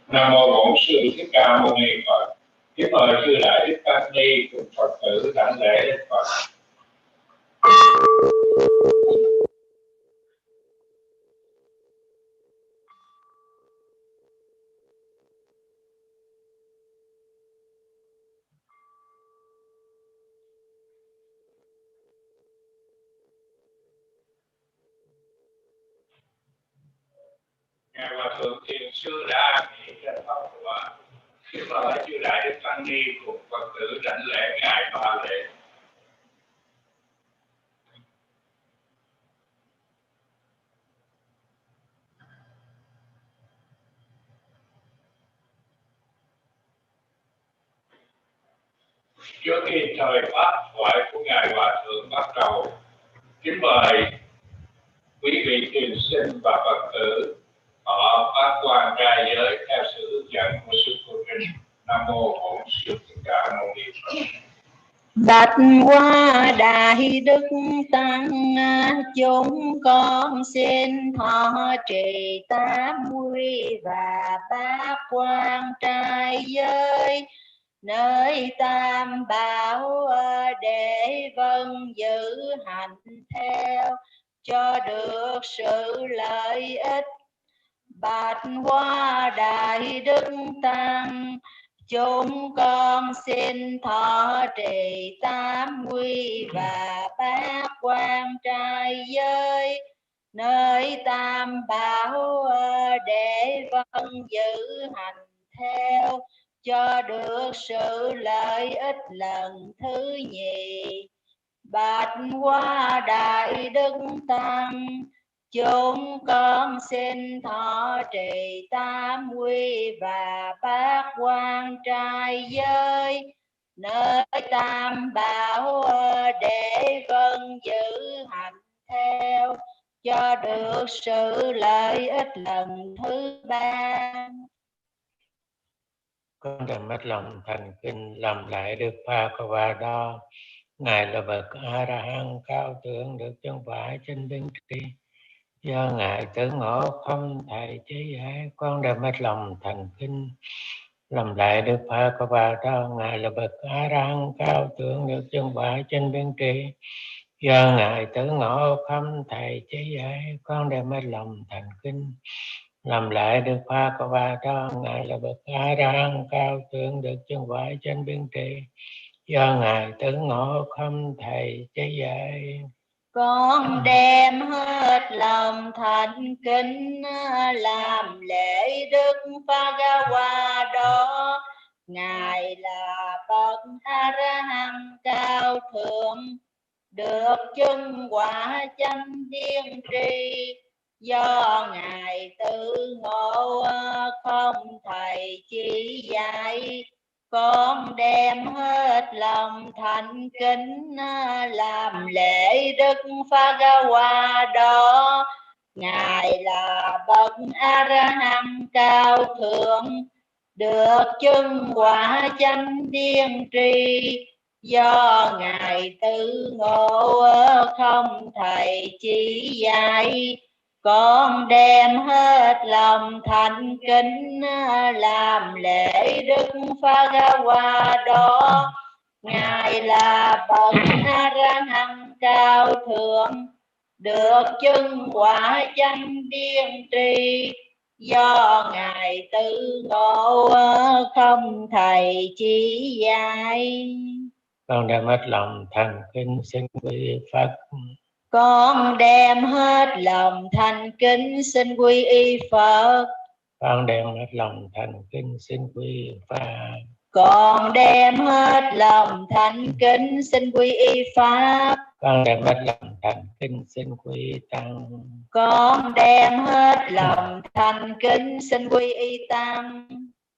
Nam mô Bổn Sư Thích Ca Mâu Ni Phật. Kính mời chư đại đức tăng ni cùng Phật tử đảnh lễ Đức Phật. Ngài Hòa Thượng Thiền Sư đã nghỉ trên pháp của. Kính mời chư đại đức tăng ni cùng Phật tử đảnh lễ ngài Ba Lễ. Trước khi thời pháp thoại của ngài Hòa Thượng bắt đầu, kính mời quý vị thiền sinh và Phật tử họ phát quan trai giới theo sự hướng dẫn của sư cô Trinh. Nam mô Bổn Sư Thích Ca Mâu Ni Phật. Bạch Hoa Đại Đức Tăng, chúng con xin thọ trì tám quy và bát quan trai giới nơi tam bảo, để vâng giữ hành theo cho được sự lợi ích. Bạch Hoa Đại Đức Tăng, chúng con xin thọ trì tám quy và bát quan trai giới nơi tam bảo, để vâng giữ hành theo cho được sự lợi ích lần thứ nhì. Bạch Hoa Đại Đức Tăng, chúng con xin thọ trì tám quy và bát quan trai giới nơi tam bảo, để vâng giữ hành theo cho được sự lợi ích lần thứ ba. Con đem hết lòng thành kính làm lại được pha có và đo. Ngài là bậc A La Hán cao thượng được chân phải trên biên tri. Do ngài tử ngộ không thầy chế giải, con đem hết lòng thành kính làm lại được pha có và đo. Ngài là bậc A La Hán cao thượng được chân phải trên biên tri. Do ngài tử ngộ không thầy chế giải, con đem hết lòng thành kính làm lại được pha có và đo. Ngài là bậc A La Hán cao thượng được chân phải trên biên tri. Do ngài tử ngộ không thầy chế dạy, con đem hết lòng thành kính làm lễ Đức Phật-ga-wa đó. Ngài là bậc A La Hán cao thượng được chứng quả chánh tiên tri. Do ngài tự ngộ không thầy chỉ dạy, con đem hết lòng thành kính làm lễ Đức Phật-ga-wa đó. Ngài là bậc A La Hán cao thượng được chứng quả chánh tiên tri. Do ngài tự ngộ không thầy chỉ dạy, con đem hết lòng thành kính làm lễ Đức Phật-ga-wa đó. Ngài là bậc A La Hán cao thượng được chứng quả chánh tiên tri. Do ngài tự ngộ không thầy chỉ dạy, con đem hết lòng thành kính xin quy Phật. con đem hết lòng thành kính xin quy y Phật. Con đem hết lòng thành kính xin quy Pháp. Con đem hết lòng thành kính xin quy y Pháp. Con đem hết lòng thành kính xin quy Tăng. Con đem hết lòng thành kính xin quy y Tăng.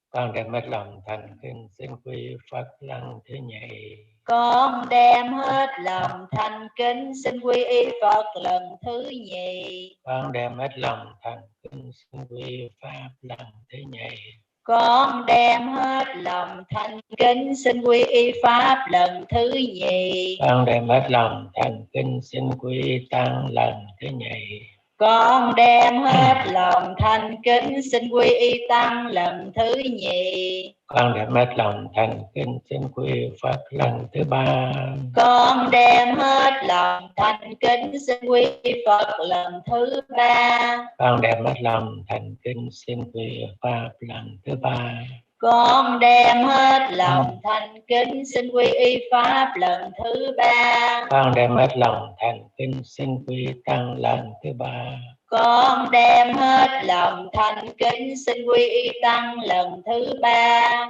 Con đem hết lòng thành kính xin quy Phật lần thứ nhì. Con đem hết lòng thành kính xin quy y Phật lần thứ nhì. Con đem hết lòng thành kính xin quy Pháp lần thứ nhì. Con đem hết lòng thành kính xin quy y Pháp lần thứ nhì. Con đem hết lòng thành kính xin quy Tăng lần thứ nhì. Con đem hết lòng thành kính xin quy y tăng lần thứ nhì. Con đem hết lòng thành kính xin quy y Phật lần thứ ba. Con đem hết lòng thành kính xin quy y Phật lần thứ ba. Con đem hết lòng thành kính xin quy y Pháp lần thứ ba. Con đem hết lòng thành kính xin quy y Pháp lần thứ ba. Con đem hết lòng thành kính xin quy y Tăng lần thứ ba. Con đem hết lòng thành kính xin quy y Tăng lần thứ ba.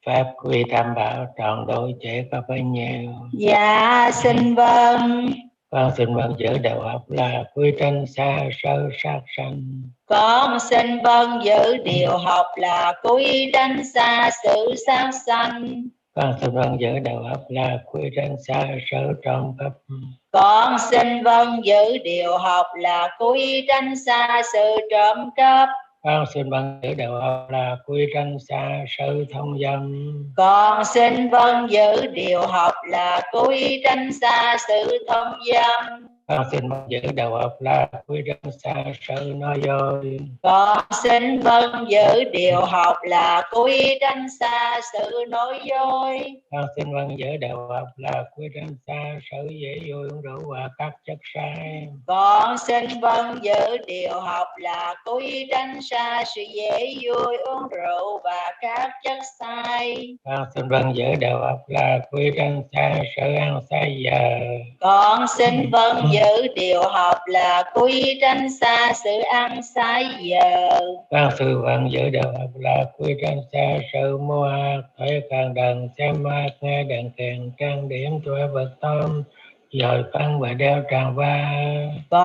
Pháp quy tam bảo trọn đối chế có bấy nhiêu? Dạ xin vâng. Con xin vâng giữ đạo học là quy tranh xa sơ sát sanh. Con xin vâng giữ điều học là quy tranh xa sự sát sanh. Con xin vâng giữ đạo học là quy tranh xa sở trộm cắp. Con xin vâng giữ điều học là quy tranh xa sự trộm cắp. Con xin vâng giữ đạo học là quy tranh xa sự thông dâm. Con xin vâng giữ điều học là quy tranh xa sự thông dâm. Con xin vâng giữ đạo học là quy tranh xa sự nói dối. Con xin vâng giữ điều học là quy tranh xa sự nói dối. Con xin vâng giữ đạo học là quy tranh xa sự dễ vui uống rượu và các chất sai. Con xin vâng giữ điều học là quy tranh xa sự dễ vui uống rượu và các chất sai. Con xin vâng giữ đạo học là quy tranh xa sự ăn sai giờ. Con xin vâng giữ điều học là quy tranh xa sự ăn sai giờ. Con xin vâng giữ đạo học là quy tranh xa sự mua thuế càng đần xem mát nghe đàn kèn trang điểm tuổi vật tôm rồi phân và đeo tràng va.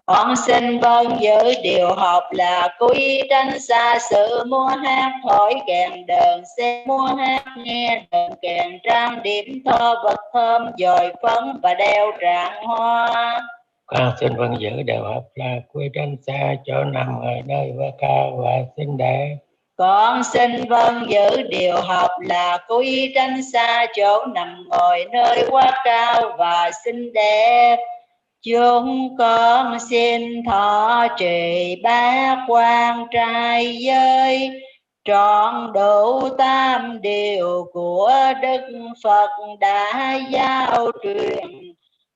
Con xin vâng giữ điều học là quy tranh xa sự mua hát thổi kèn đờn xem mua hát nghe đờn kèn trang điểm thơ vật thơm dồi phấn và đeo tràng hoa. Con xin vâng giữ đạo học là quy tranh xa chỗ nằm ở nơi và cao và xinh đẹp. Con xin vâng giữ điều học là quy tranh xa chỗ nằm ngồi nơi quá cao và xinh đẹp. Chúng con xin thọ trì bát quan trai giới, trọn đủ tam điều của Đức Phật đã giao truyền,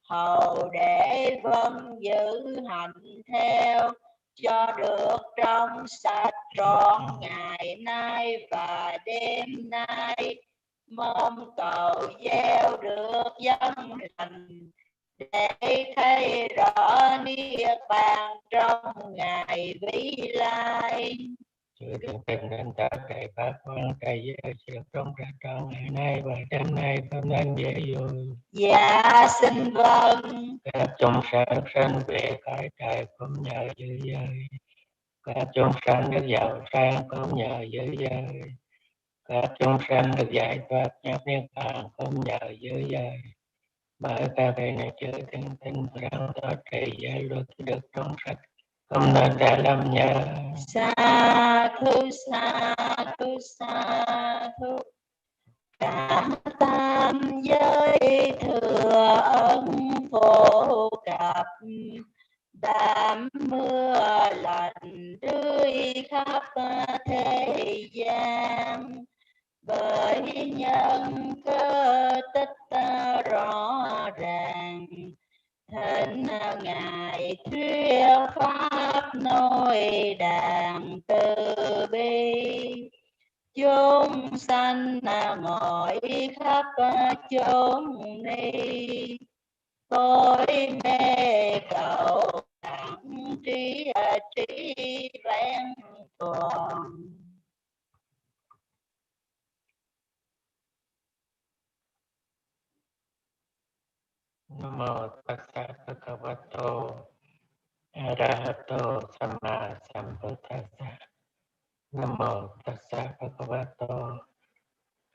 hầu để vâng giữ hành theo cho được trong sạch trọn ngày nay và đêm nay. Mong cầu gieo được dân lành để thấy rõ niết bàn trong ngày vĩ lai. Sự thiện tình nên tạo trì bát quan trai giới sự trong ra trọn ngày nay và đêm nay không nên dễ vui. Dạ xin vâng. Các chúng sanh sinh về cõi trời cũng nhờ giữ giới. Các chúng sanh được giàu sang cũng nhờ giữ giới. Các chúng sanh được giải thoát nhập niết bàn cũng nhờ giữ giới. Bởi các vị này chưa thiện tinh rằng tỏ trì giới luật được trong sạch không nên đã lâm nhờ. Sa thu sa thu sa thu. Cả tam giới thừa ân phổ cập, đám mưa lành tưới khắp thế gian. Bởi nhân cơ tích rõ ràng, thỉnh ngài thuyết pháp nôi đàn từ bi. Chúng sanh ngồi khắp chốn ni, tôi mê cầu đẳng trí trí vẹn toàn. Nam mô Tassa Bhagavato Arahato Samma Sambuddhassa. Nam mô Tassa Bhagavato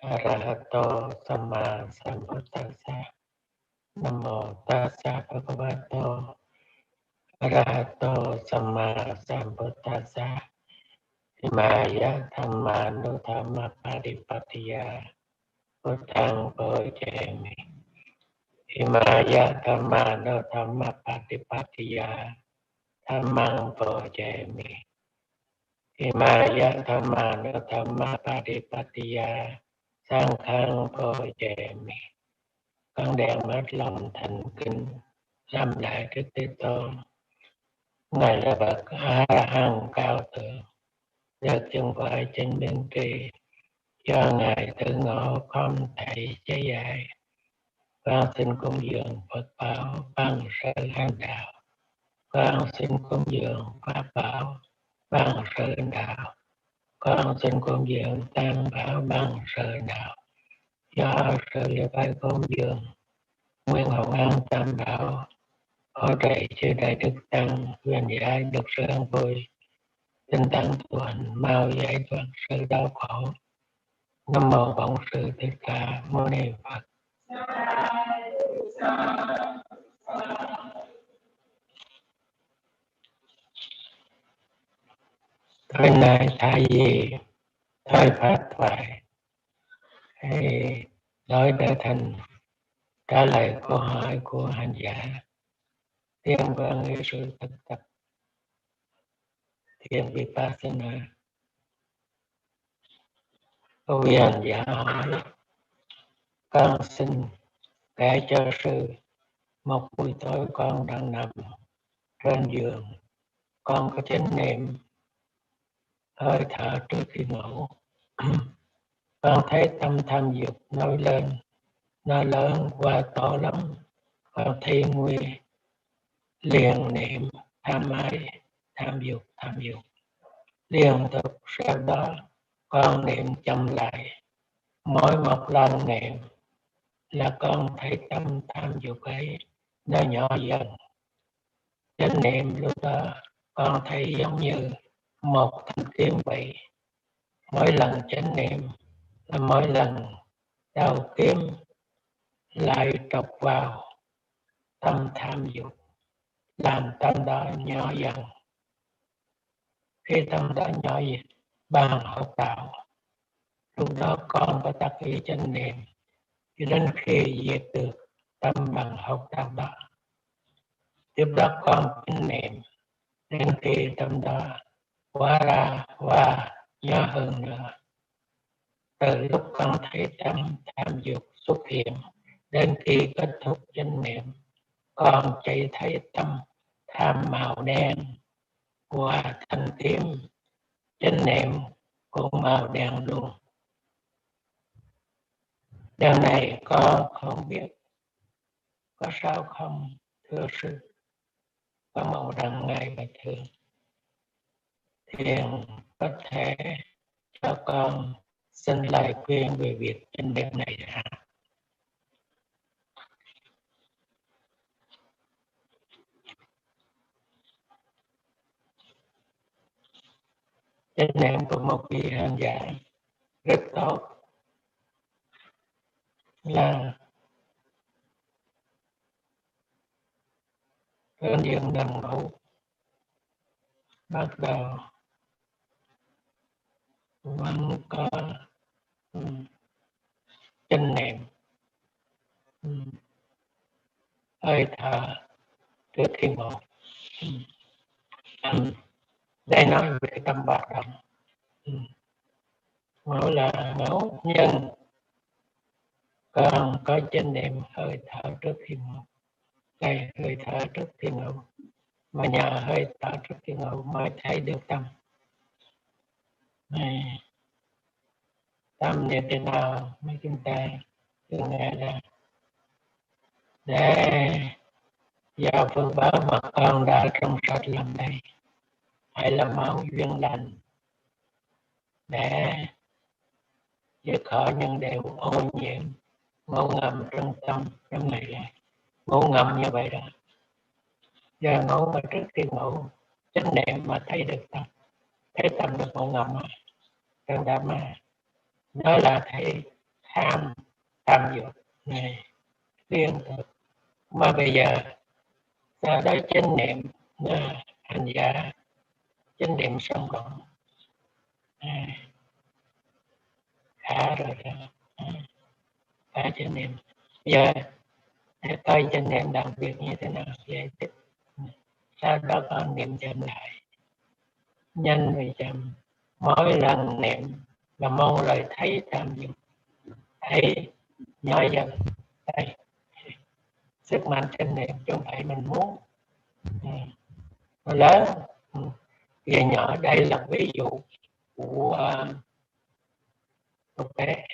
Arahato Samma Sambuddhassa. Nam mô Tassa Bhagavato Arahato Samma Sambuddhassa. Imaya Dhammanuttama Padipatiya Buddhaṃ Bojami. Imaya Dhammanuttama Padipatiya Dhammang Pojami Imaya Dhammana Dhamma Padipatiya Sanghang Pojami. Con đem hết lòng thành kính làm lại Đức Thế Tôn. Ngài là bậc A Hằng cao thượng, được chứng phải trên biên tri, do Ngài tự ngộ không thể chế giải. Con xin cúng dường Phật bảo bằng sự hành đạo. Con xin cúng dường Pháp bảo bằng sự đạo. Con xin cúng dường Tăng bảo bằng sự đạo. Do sự liệu phải cúng dường Nguyên Hồng An Tam Bảo, hỗ trợ chư Đại Đức Tăng huyền giải được sự an vui, tinh tấn tu hành mau giải thoát sự đau khổ. Nam mô Bổn Sư Thích Ca Mâu Ni Phật. Thời nay thay vì thời phát thoại hay nói để thành trả lời câu hỏi của hành giả. Tiên vâng ý sự thực tập thiền Vipassana. Câu vị hành giả hỏi: con xin kể cho sư, một buổi tối con đang nằm trên giường, con có chánh niệm hơi thở trước khi ngủ. Con thấy tâm tham dục nổi lên, nó lớn và to lắm. Con thấy nguy liền niệm tham ái, tham dục liên tục. Sau đó con niệm chậm lại, mỗi một lần niệm là con thấy tâm tham dục ấy nó nhỏ dần. Chánh niệm lúc đó con thấy giống như một thanh kiếm vậy. Mỗi lần chánh niệm là mỗi lần đầu kiếm lại trọc vào tâm tham dục, làm tâm đó nhỏ dần. Khi tâm đó nhỏ dần bằng học đạo, lúc đó con có tác ý chánh niệm cho đến khi diệt được tâm bằng học đạo đó. Tiếp đó con chánh niệm đến khi tâm đó hóa ra và nhỏ hơn nữa. Từ lúc con thấy tâm tham dục xuất hiện đến khi kết thúc chánh niệm, con chỉ thấy tâm tham màu đen qua thanh tím. Chánh niệm cũng màu đen luôn. Đằng này con không biết có sao không, thưa sư? Có mong rằng ngài bạch thường thiền có thể cho con xin lời khuyên về việc chánh niệm này hả? Chánh niệm của một vị hành giả rất tốt, là trên giường nằm ngủ, bắt đầu vẫn có chánh niệm hơi thở trước khi ngủ. Đây nói về cái tâm hoạt động. Ngủ là ngủ nhưng còn có chánh niệm hơi thở trước khi ngủ. Đây hơi thở trước khi ngủ, mà nhờ hơi thở trước khi ngủ mới thấy được tâm. Này, tâm như thế nào mấy chúng ta cứ nghe là để giao phước báo mà con đã trong sạch làm đây, hãy là máu duyên lành để dứt khỏi những điều ô nhiễm ngủ ngầm trong tâm trong này là ngủ ngầm như vậy đó. Giờ ngủ mà trước khi ngủ chánh niệm mà thấy được tâm, thấy tâm được ngủ ngầm trong đó mà đó là thấy tham dục này liên tục. Mà bây giờ sau đó chánh niệm hành giả chánh niệm xong rồi khá rồi đó, khá chánh niệm. Giờ để coi chánh niệm làm việc như thế nào giải thích. sau đó con niệm chậm lại, nhanh và chậm. Mỗi lần niệm là mong lời thấy tham dục, thấy nhỏ dần. Đây, sức mạnh trên niệm chứ không phải mình muốn. Nó lớn, kia nhỏ. Đây là ví dụ của thực tế.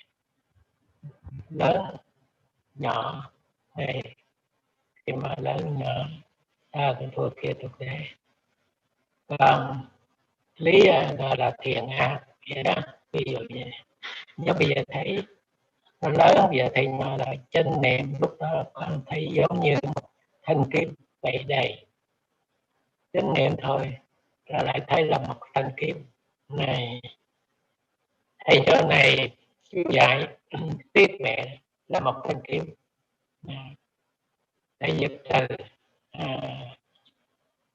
Lớn nhỏ đây, khi mà lớn nhỏ cái thuộc kia thực tế. Còn lý gọi là thiện ác vậy đó, ví dụ như nếu bây giờ thấy nó lớn, bây giờ thấy nhỏ là chân niệm, lúc đó con thấy giống như một thanh kiếm vậy đầy. Chân niệm thôi rồi lại thấy là một thanh kiếm này. Thầy chỗ này dạy tiếp mẹ là một thanh kiếm để diệt trừ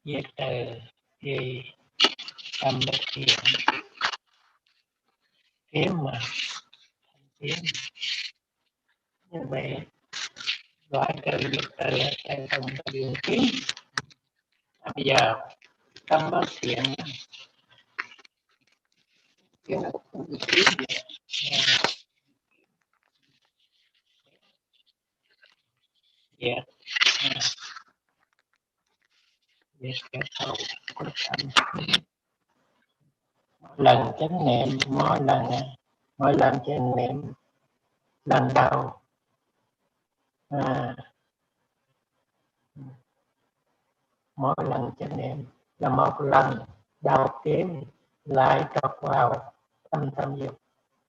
diệt trừ thì tâm bất thiện. Kiếm mà kiếm như vậy gọi trừ diệt trừ là trong đường kiếm. Bây giờ tâm bất thiện kiếm là kiếm diệt diệt cái khẩu của tâm. Lần chánh niệm mỗi lần chánh niệm lần đầu mỗi lần chánh niệm là một lần đầu kiếm lại trọc vào tâm tham dục,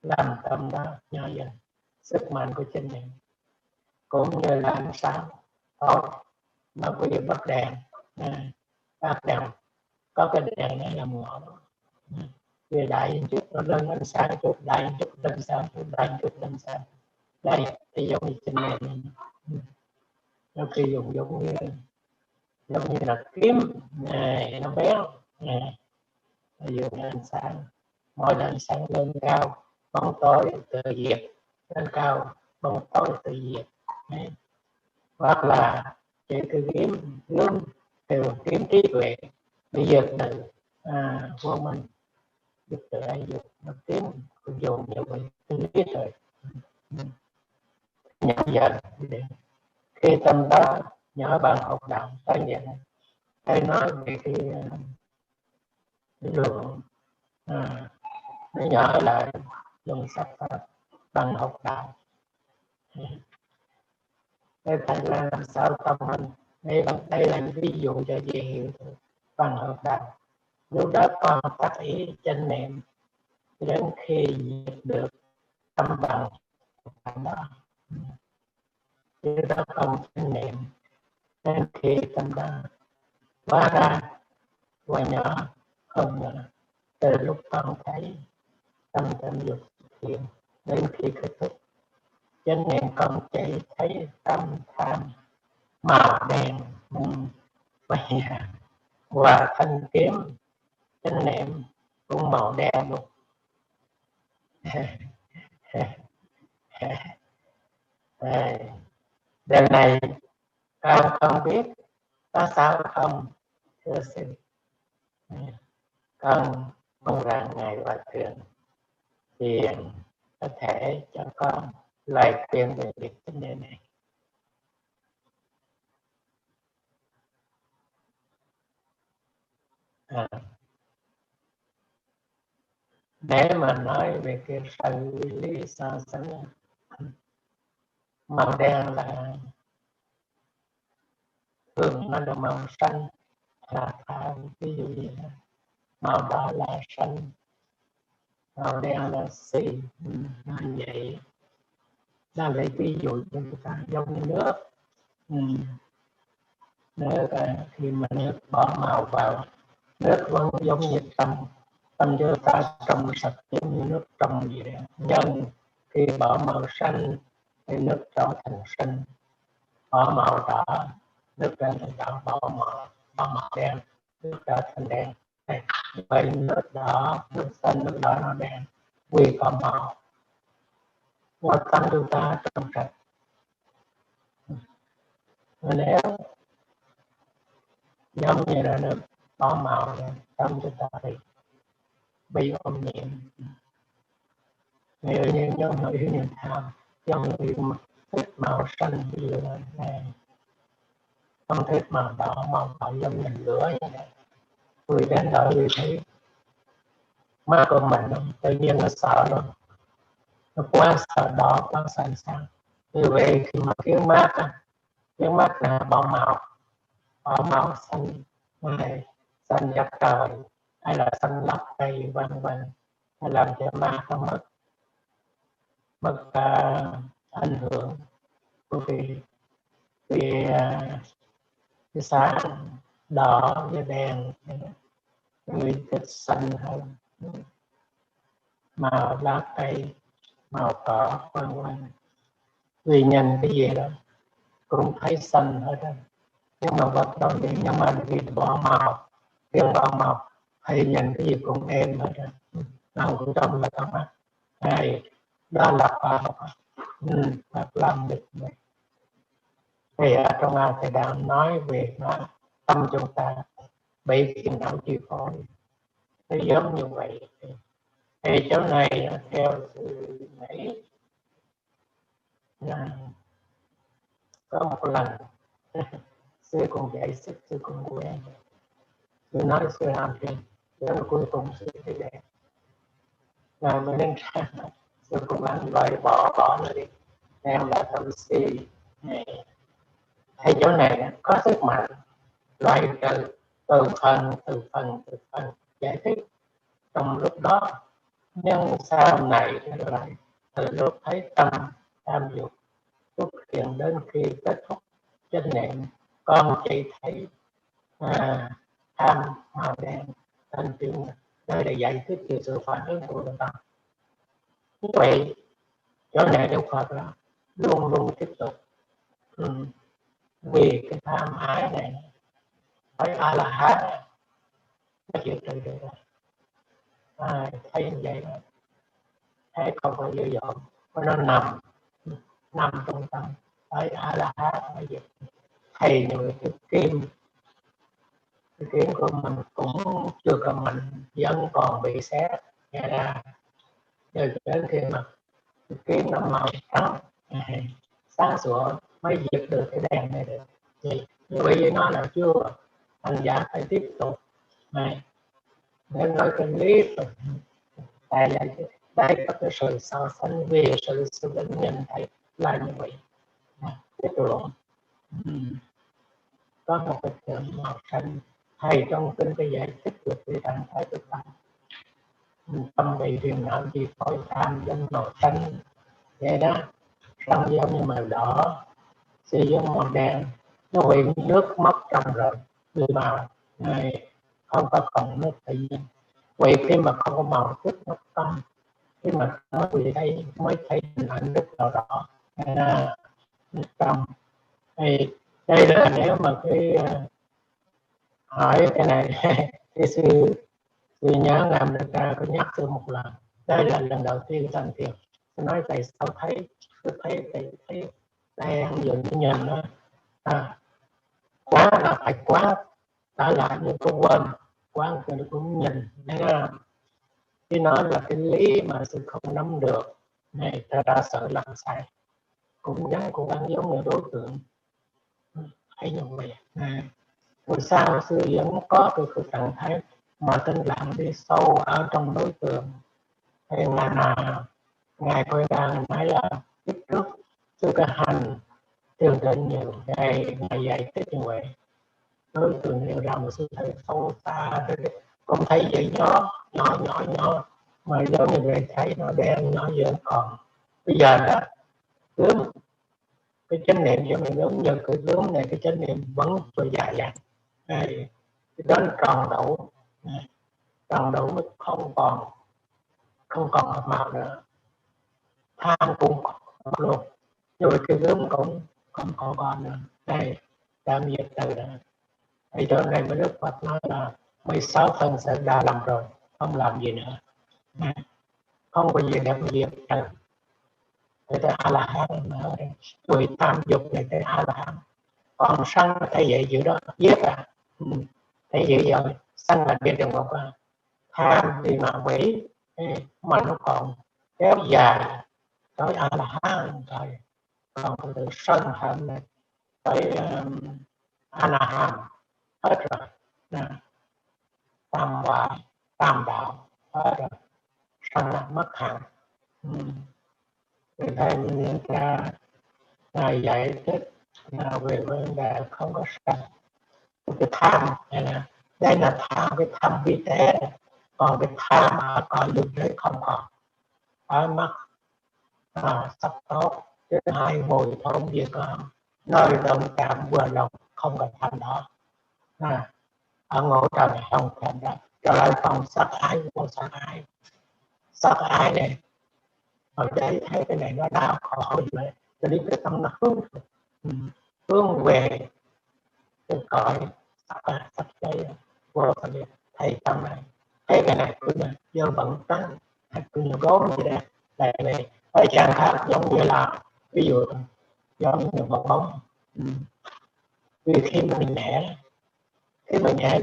làm tâm đó nhỏ dần. Sức mạnh của chánh niệm cũng như là ánh sáng tối nó có gì bắt đèn, bắt đèn có cái đèn này làm ngọn về đại chút nó lên ánh sáng chút, đại chút lên sáng chút, đại chút lên sáng. Đây thì giống như chánh niệm nó khi dùng giống như là kiếm này nó béo nó dùng ánh sáng. Mỗi lần ánh sáng lên cao bóng tối tự diệt, lên cao bóng tối tự diệt. Hoặc là chỉ cái kiếm luôn từ kiếm trí tuệ bây giờ từ vô minh được tự ai dục nó kiếm dùng như vậy tôi biết rồi. Nhỏ dần khi tâm đó nhỏ bằng học đạo tới vậy này. Thầy nói về cái lượng nó nhỏ lại dùng sắc pháp bằng học đạo. Thế thành ra làm sao tâm mình đây là ví dụ cho dễ hiểu bằng học đạo. Lúc đó còn tác ý chân niệm đến khi diệt được tâm bằng đó, chứ đó còn chân niệm đến khi tâm đó hóa ra qua nhỏ không nữa. Từ lúc con thấy tâm tâm dục hiện đến khi kết thúc chân niệm con chỉ thấy tâm tham màu đen vậy và thanh kiếm chân niệm cũng màu đen luôn. Điều này con không biết có sao không, thưa sư. Con mong rằng ngài Hòa Thượng thì có thể cho con lời khuyên về việc vấn đề này. Nếu mà nói về cái sự lý so sánh, màu đen là thường nó là màu xanh ví dụ như màu đỏ là xanh, màu đen là xì, như vậy. Đó là ví dụ cho người ta giống như nước. Nước khi mà nước bỏ màu vào, nước vẫn giống như tâm chúng ta trong sạch giống như nước trong gì đó. Nhưng khi bỏ màu xanh thì nước trở thành xanh, bỏ màu đỏ nước trở thành đỏ, bỏ màu đen nước trở thành đen. Vậy nước đỏ, nước xanh, nước đỏ, nó đen quy có màu. Và tâm chúng ta trong sạch. giống như là nó bỏ màu trong chúng ta bị ôm nhiễm. Nếu như nhóm nội yếu như tham, nhóm nội thích màu xanh như là này, không thích màu đỏ, màu giống mình lửa như này. Người đến đó người thấy má của mình tự nhiên nó sợ luôn, nó quá sợ đỏ, quá xanh xanh. Như vậy khi mà kiến mát là bỏ màu xanh này, xanh da trời hay là xanh lọc cây vân vân, nó làm cho má không mất ảnh hưởng của vì cái sáng đỏ với đèn, người thích xanh hơn, màu lá cây, màu cỏ vân vân. Vì nhìn cái gì đó cũng thấy xanh hết đó. Nhưng mà vật đó thì nhưng mà vì bỏ màu hay nhìn cái gì cũng êm hết đó. Nào cũng trong là trong mắt này, đó là Pháp làm được vậy. Thì ở trong thầy đang nói về tâm chúng ta bị phiền não chi phối, nó giống như vậy. Thì chỗ này theo sự nghĩ có một lần sư cũng dạy sư cũng quen, sư nói sư làm chuyện đến cuối cùng sư thấy đẹp, ngài mới nên ra sư cũng ăn loại bỏ nó đi, đem lại tâm si này. Hay chỗ này có sức mạnh loại trừ từ phần giải thích trong lúc đó, nhưng sau này lại từ lúc thấy tâm tham dục xuất hiện đến khi kết thúc chánh niệm, con chỉ thấy tham màu đen thành chuyện. Đây là giải thích về sự phản ứng của tâm. Như vậy chỗ này Đức Phật là luôn luôn tiếp tục vì cái tham ái này phải A La Hán nó chịu trừ được. Thấy như vậy đó, thấy không có dữ dội, nó nằm trong tâm, phải A La Hán mới được. Thầy như cái kiếm của mình cũng chưa có mình vẫn còn bị xé ra, rồi đến khi mà cái kiếm nó màu trắng sáng sủa mới diệt được cái đèn này được. Thì như vậy nó là chưa, hành giả phải tiếp tục này để nói cái lý. Tại đây có cái sự so sánh về sự nhận thấy là như vậy. Tiếp tục có một cái tượng màu xanh, hay trong kinh cái giải thích được cái trạng thái của tâm bị phiền não chi phối, tham danh màu xanh vậy đó, xong giống như màu đỏ, sử dụng màu đen, nó bị nước mất trong rồi, vì màu này không có còn nước tự nhiên. Vậy khi mà không có màu thức mất tâm, khi mà nó bị đây mới thấy hình ảnh rất là rõ trong. Thì đây là nếu mà cái hỏi cái này thì sư nhớ làm được ra có nhắc tôi một lần. Đây là lần đầu tiên thành thiền. Tôi nói tại sao thấy đang dừng cái nhìn nó quá là phải quá đã lại nhưng cũng quên quá thì nó cũng nhìn cái nói là cái lý mà sự không nắm được này, ta đã sợ làm sai, cũng giống như đối tượng hay như vậy. Rồi sao sư vẫn có cái trạng thái mà tinh lặng đi sâu ở trong đối tượng. Hay là ngài Khôi Đăng nói là tiếp trước sư ca hành thường định nhiều ngày dạy thích như vậy, đối tượng nhiều rằng sư thấy sâu xa, cũng thấy vậy nhỏ mà giống như vậy thấy nó đen nhỏ vẫn còn. Bây giờ đó hướng cái chánh niệm cho mình giống như cái hướng này, cái chánh niệm vẫn rồi dài dẳng cái đó tròn đủ mới không còn màu nữa, tham cũng luôn, rồi cái hướng cũng không còn nữa. Đây làm việc từ đó. Thì chỗ này mới Đức Phật nói là 16 phần sẽ đã làm rồi, không làm gì nữa, không có gì đem việc trừ. Thế thì A La Hán nữa, người tham dục này cái A La Hán. Còn sân thấy vậy giữa đó giết Thấy dữ rồi, sanh là địa ngục, tham thì mà quỷ, mà nó còn kéo dài tới A La Hán rồi, còn từ sân hận này tới A La Hán hết rồi, tam quả tam đạo hết rồi, sanh là mất hạnh. Vì thế những Ngài giải thích về vấn đề không có sanh. Cái tham này là đây là tham, cái tham vi tế, còn cái tham ở cõi lục giới không còn. Ở mắt sắc tốt, thứ hai mùi thơm gì còn, nơi đồng cảm vừa lòng không có tham đó. Ở ngũ trần không tham đó. Trở lại phần sắc ái, vô sắc ái. Sắc ái này, hồi đấy thấy cái này nó đau khổ vậy, cho đến cái tâm nó hướng về cái cõi sắc đấy vô sắc đấy, thầy tâm này thấy cái này cứ là dơ bẩn trắng hay cứ như gốm vậy đó, tại vì ở trang khác giống như là ví dụ giống như bong bóng, vì khi mình nhẹ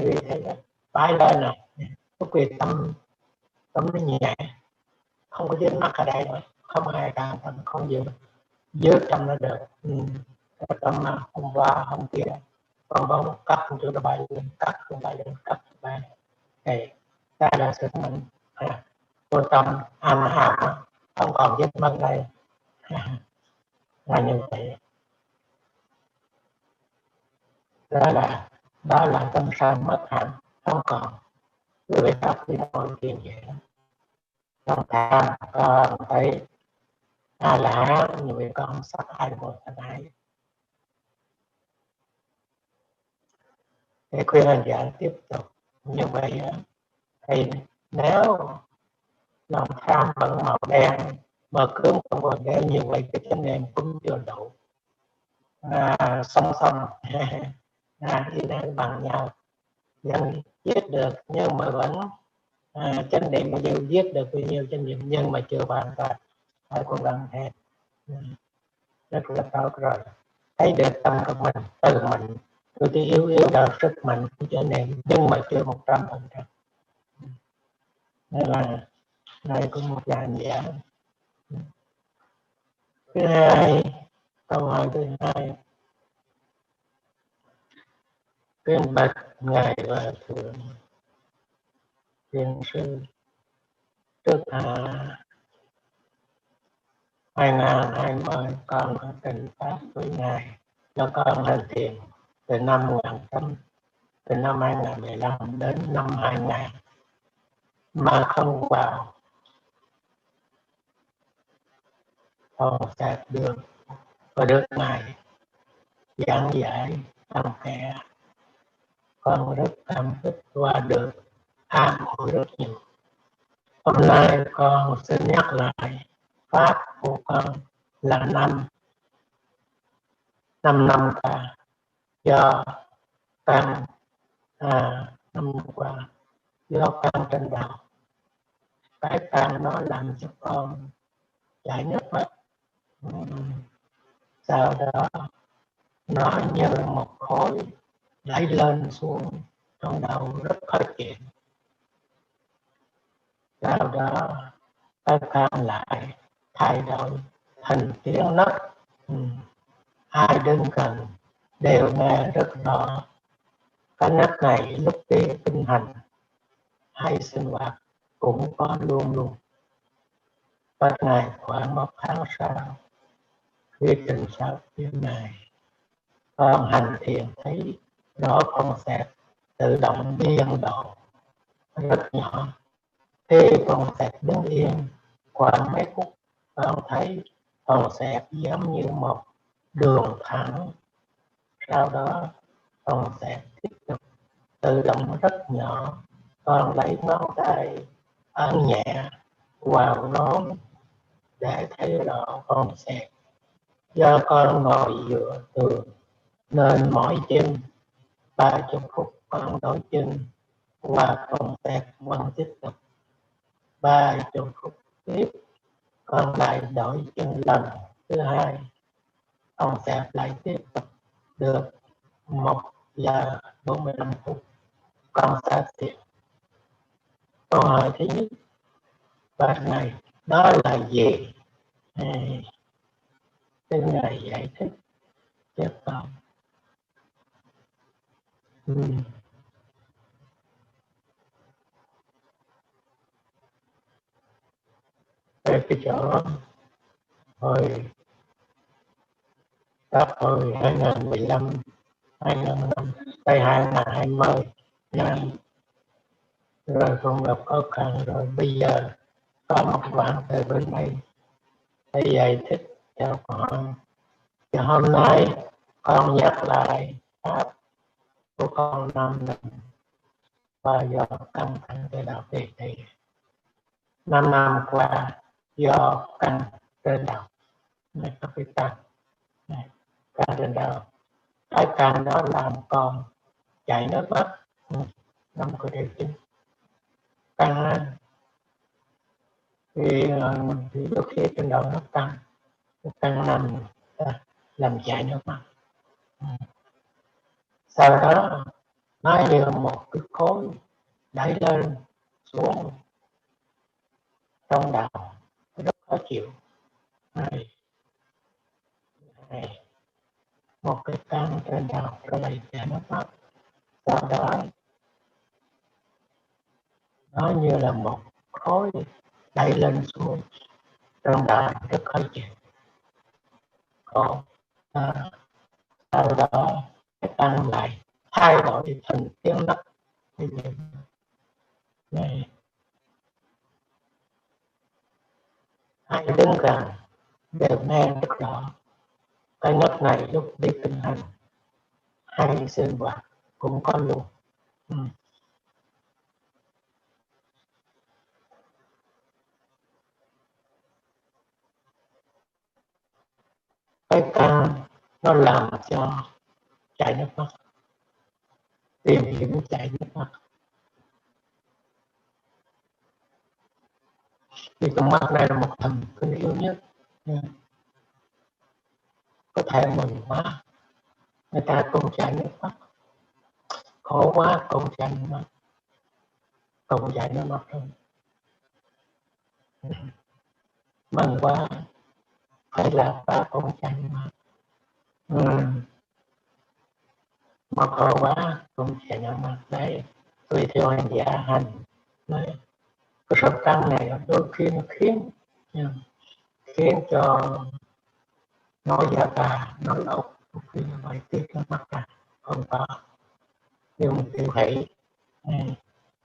vì thế là bay lên này, lúc về tâm nó nhẹ, không có dính mắc ở đây nữa, không ai cả, không giữ tâm nó được. Tâm hôm qua hôm kia bong bóng cắt cho nó bay lên, cắt bay này, ta là sự mình vô tâm an hàm, không còn dính mắc đây, là như vậy. Đó là tâm sanh mất hạnh, không còn người pháp thì mọi chuyện vậy đó. Trong tham con thấy A La Hán, như vậy con sắc hai một thân hai. Để khuyên hành giả tiếp tục như vậy thì nếu lòng tham vẫn màu đen mà cứng không còn đen như vậy, cái chánh niệm cũng chưa đủ. Song song đi đang bằng nhau, vẫn giết được nhưng mà vẫn chánh niệm bao nhiêu giết được bao nhiêu chánh niệm, nhưng mà chưa hoàn toàn, phải cố gắng hết. Rất là tốt rồi, thấy được tâm của mình, từ mình tôi thì yếu là sức mạnh của chánh niệm, nhưng mà chưa 100%. Nên là này cũng một dạng giả. Thứ hai, câu hỏi thứ hai, kính bạch ngài Hòa thượng thiền sư, trước 2020 con có trình pháp với ngài cho con hành thiền từ năm 2015 đến năm 2000 mà không vào phòng sạc được, và được ngài giảng giải bằng kẻ, con rất cảm kích và được an ủi rất nhiều. Hôm nay con xin nhắc lại pháp của con là 5 năm cả, do căn năm qua do căn trên đầu, cái căn nó làm cho con chảy nước mắt, sau đó nó như một khối đẩy lên xuống trong đầu, rất khó chịu. Sau đó cái căn lại thay đổi thành tiếng nấc, ai đứng gần đều nghe rất rõ. Cái nấc này lúc đi kinh hành hay sinh hoạt cũng có luôn. Các ngày khoảng 1 tháng sau, khi trình sau phía này, con hành thiền thấy rõ con xẹp tự động biên độ rất nhỏ. Khi con xẹp đứng yên khoảng mấy phút, con thấy con xẹp giống như một đường thẳng. Sau đó con xẹp tiếp tục tự động rất nhỏ. Con lấy ngón tay ấn nhẹ vào nón để thấy rõ con xẹp. Do con ngồi dựa tường nên mỏi chân, 30 phút con đổi chân và con xẹp vẫn tiếp tục. 30 phút tiếp con lại đổi chân lần thứ hai, con xẹp lại tiếp tục được 1 giờ 45 phút. Con xa xỉ. Câu hỏi thứ nhất, bài này đó là gì? Xin Ngài giải thích cho con. Về cái chỗ hồi các hồi 2015, 2005, tới 2020 rồi cũng gặp khó khăn, rồi bây giờ có một bạn từ bên đây để giải thích cho con. Thì hôm nay con nhắc lại pháp của con 5 năm và do căng thẳng cái đạo trì thì 5 năm qua do căng trên đầu này có cái căng trên đầu, cái căng đó làm con chảy nước mắt, không có điều chỉnh căng thì đôi khi trên đầu nó căng làm chảy nước mắt. Sau đó nó như một cái khối đẩy lên xuống trong đầu, rất khó chịu. Một cái căng trên đầu rồi lại chảy nước mắt. Sau đó nó như là một khối đẩy lên xuống trong đầu, rất khó chịu. Còn sau đó cái căng lại thay đổi thành tiếng nấc. Ai đứng gần đều nghe rất rõ. Cái nấc này lúc đi kinh hành hay sinh hoạt cũng có luôn. Cái căng nó làm cho chảy nước mắt, tìm hiểu chảy nước mắt. Vì con mắt này là một thần kinh yếu nhất, có thể mừng quá người ta cũng chảy nước mắt, khổ quá cũng chảy nước mắt, cũng chảy nước mắt thôi. Mừng quá phải là ta cũng chảy nước mắt, mà khổ quá cũng chảy nước mắt. Đấy, tùy theo hành giả hành. Đấy, cái sự căng này đôi khi nó khiến cho nói giả tà, nói lộc, khi nó phải tiết nó mắt ra không có. Nhưng mình tiêu hỷ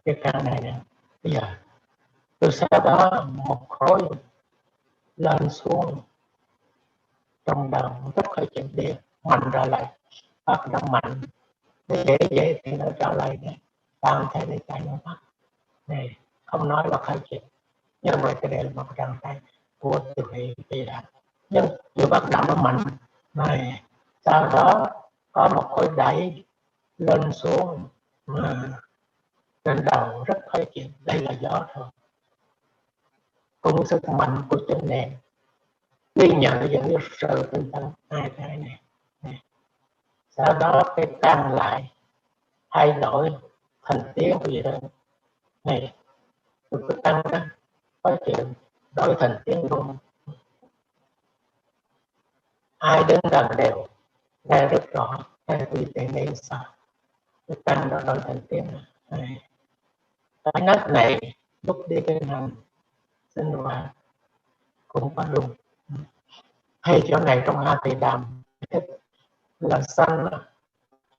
cái căn này nè. Bây giờ từ sau đó một khối lên xuống trong đầu rất là chậm điện, mạnh ra lại, bắt đầu mạnh để dễ thì nó trở lại nè, tam thể để chạy nó mắt này, không nói là khai chuyện. Nhưng mà cái đây là một trạng thái của tiêu hỷ thì đã. Nhưng vừa bắt đầu nó mạnh này, sau đó có một khối đẩy lên xuống trên đầu rất khó chịu. Đây là gió thôi, cũng sức mạnh của chân nền ghi nhận những cái sự tinh thần hai cái này. Sau đó cái tăng lại thay đổi thành tiếng gì đó này, cái tăng đó có chuyện đổi thành tiếng luôn. Ai đứng gần đều nghe rất rõ, nghe quý vị nghĩ sao cái tăng đó đổi thành tiếng này. Cái nấc này lúc đi kinh hành sinh hoạt cũng có đúng. Hay chỗ này trong A Tỳ Đàm là xanh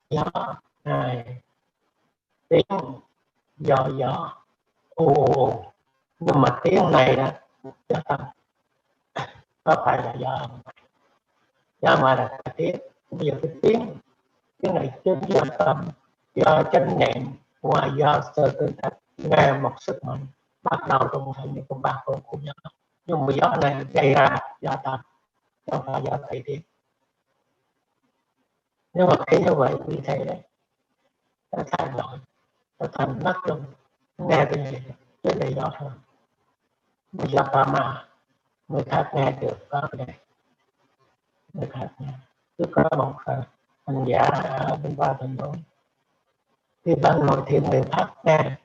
gió này, tiếng gió ồ, nhưng mà tiếng này đó cho tâm có phải là do mà là cái tiếng. Bây giờ cái tiếng này chính do tâm, do chánh niệm, ngoài do sơ tư cách nghe một sức mạnh bắt đầu trong thành những con ba con của gió. Nhưng mà gió này gây ra do tâm, không phải do thầy tiếng. Nhưng mà khi như vậy quý thầy đấy nó thay đổi, nó thành mắt luôn, nghe cái gì chứ là gió thôi. Mà do tâm mà người khác nghe được có cái này, người khác nghe chứ có một hành giả ở bên ba tầng bốn. Khi bạn ngồi thiền người pháp nghe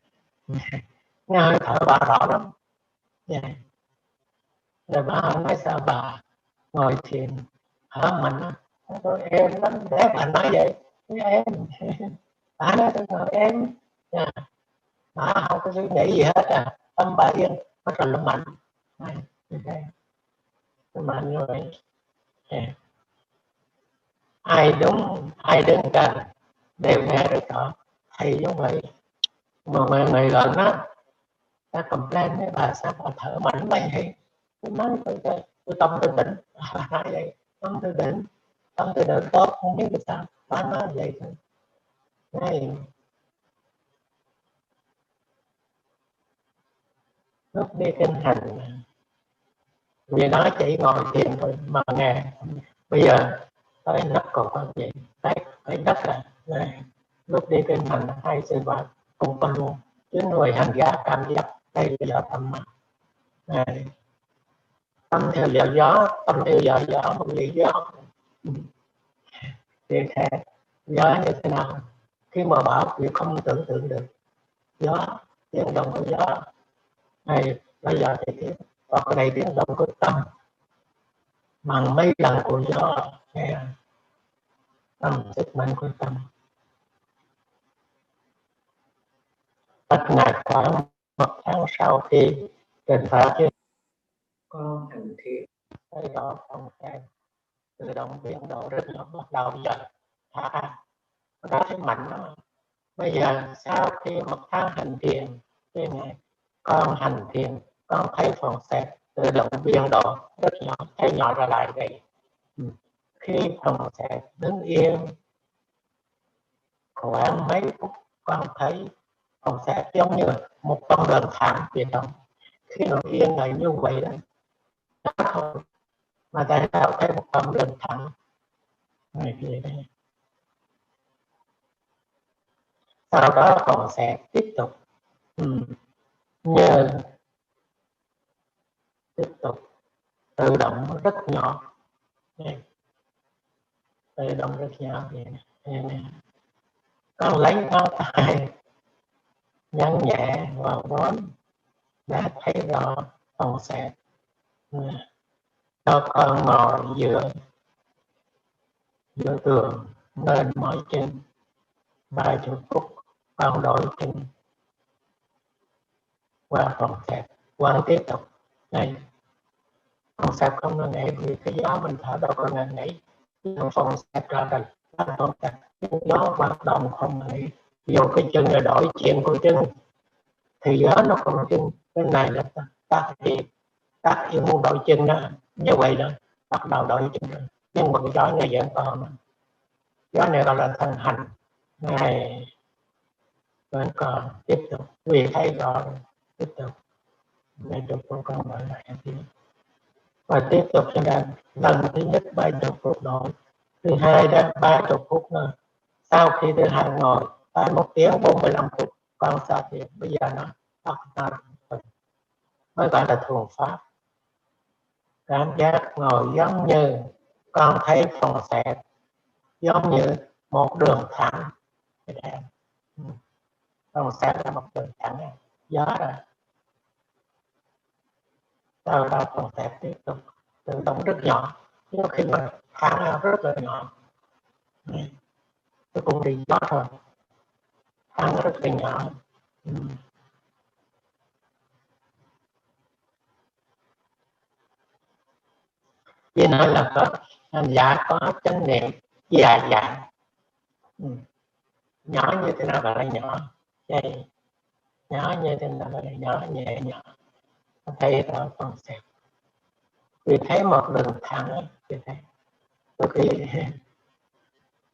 hơi thở bà rõ lắm. Rồi bà nói sao bà ngồi thiền hở mình tôi em lắm, để bà nói vậy em bà nói tôi ngồi em bà không có suy nghĩ gì hết tâm bà yên nó rất là mạnh mạnh như vậy. Ai đúng ai đứng gần đều nghe được rõ thầy giống vậy. Mà người gần đó ta complain với bà sao bà thở mạnh vậy hay tôi nói tôi tâm tôi tỉnh bà nói vậy tâm tôi định tốt không biết sao bà nói vậy thôi. Này, lúc đi kinh hành vì nói chỉ ngồi thiền thôi mà nghe bây giờ tới nắp còn có gì tới đất này. Lúc đi kinh hành hai sư bà cùng con luôn chứ người hành giả cảm giác đây là tâm mà này, tâm theo giờ gió tâm theo giờ gió một lý gió thì gió như thế nào khi mà bảo thì không tưởng tượng được gió tiếng động của gió này bây giờ thì còn cái này tiếng động của tâm bằng mấy lần của gió nghe tâm sức mạnh của tâm. Tất ngài khoảng một tháng sau khi trình phạt chứ con hành thiện thấy rõ không gian tự động biến độ rất nhỏ bắt đầu giờ thả nó thấy mạnh lắm. Bây giờ sau khi một tháng hành thiền thế này con hành thiền con thấy phòng xe tự động biến độ rất nhỏ thấy nhỏ ra lại vậy. Khi phòng xe đứng yên khoảng mấy phút con thấy phòng xe giống như một con đường thẳng chuyển động. Khi nó yên lại như vậy đó thôi mà tại sao thấy một con đường thẳng này kia đây. Sau đó còn sẽ tiếp tục nhờ tiếp tục tự động rất nhỏ tự động rất nhỏ vậy này. Con lấy ngón tay nhấn nhẹ vào ngón đã thấy rõ con sẽ cho con ngồi giữa tường nên mỏi chân 30 phút con đổi chân qua phòng xẹp quan tiếp tục này phòng xẹp không ngừng nghỉ vì cái gió mình thở đâu có ngừng nghỉ phòng xẹp ra đây phòng xẹp gió hoạt động không ngừng nghỉ dù cái chân là đổi chuyện của chân thì gió nó không chân cái này là tác yêu muốn đổi chân đó như vậy đó bắt đầu đổi chân đó. Nhưng mà cái gió này vẫn còn gió này gọi là thân hành này vẫn còn tiếp tục vì thấy rõ tiếp tục này được con gọi lại và tiếp tục cho nên lần thứ nhất 30 phút đổi thứ hai đó 30 phút nữa sau khi thứ hai ngồi tại 1 tiếng 45 phút con sao thì bây giờ nó bắt đầu mới gọi là thuần pháp. Cảm giác ngồi giống như con thấy phòng xẹp giống như một đường thẳng phòng xẹp là một đường thẳng gió rồi sau đó phòng xẹp tiếp tục tự động rất nhỏ nhưng khi mà thẳng rất là nhỏ tôi cũng đi gió thôi thẳng rất là nhỏ. Với nói là có hành giả có chánh niệm dài dạng nhỏ như thế nào là nhỏ đây nhỏ như thế nào là nhỏ nhẹ nhỏ thấy rõ con xẹp vì thấy một đường thẳng như thế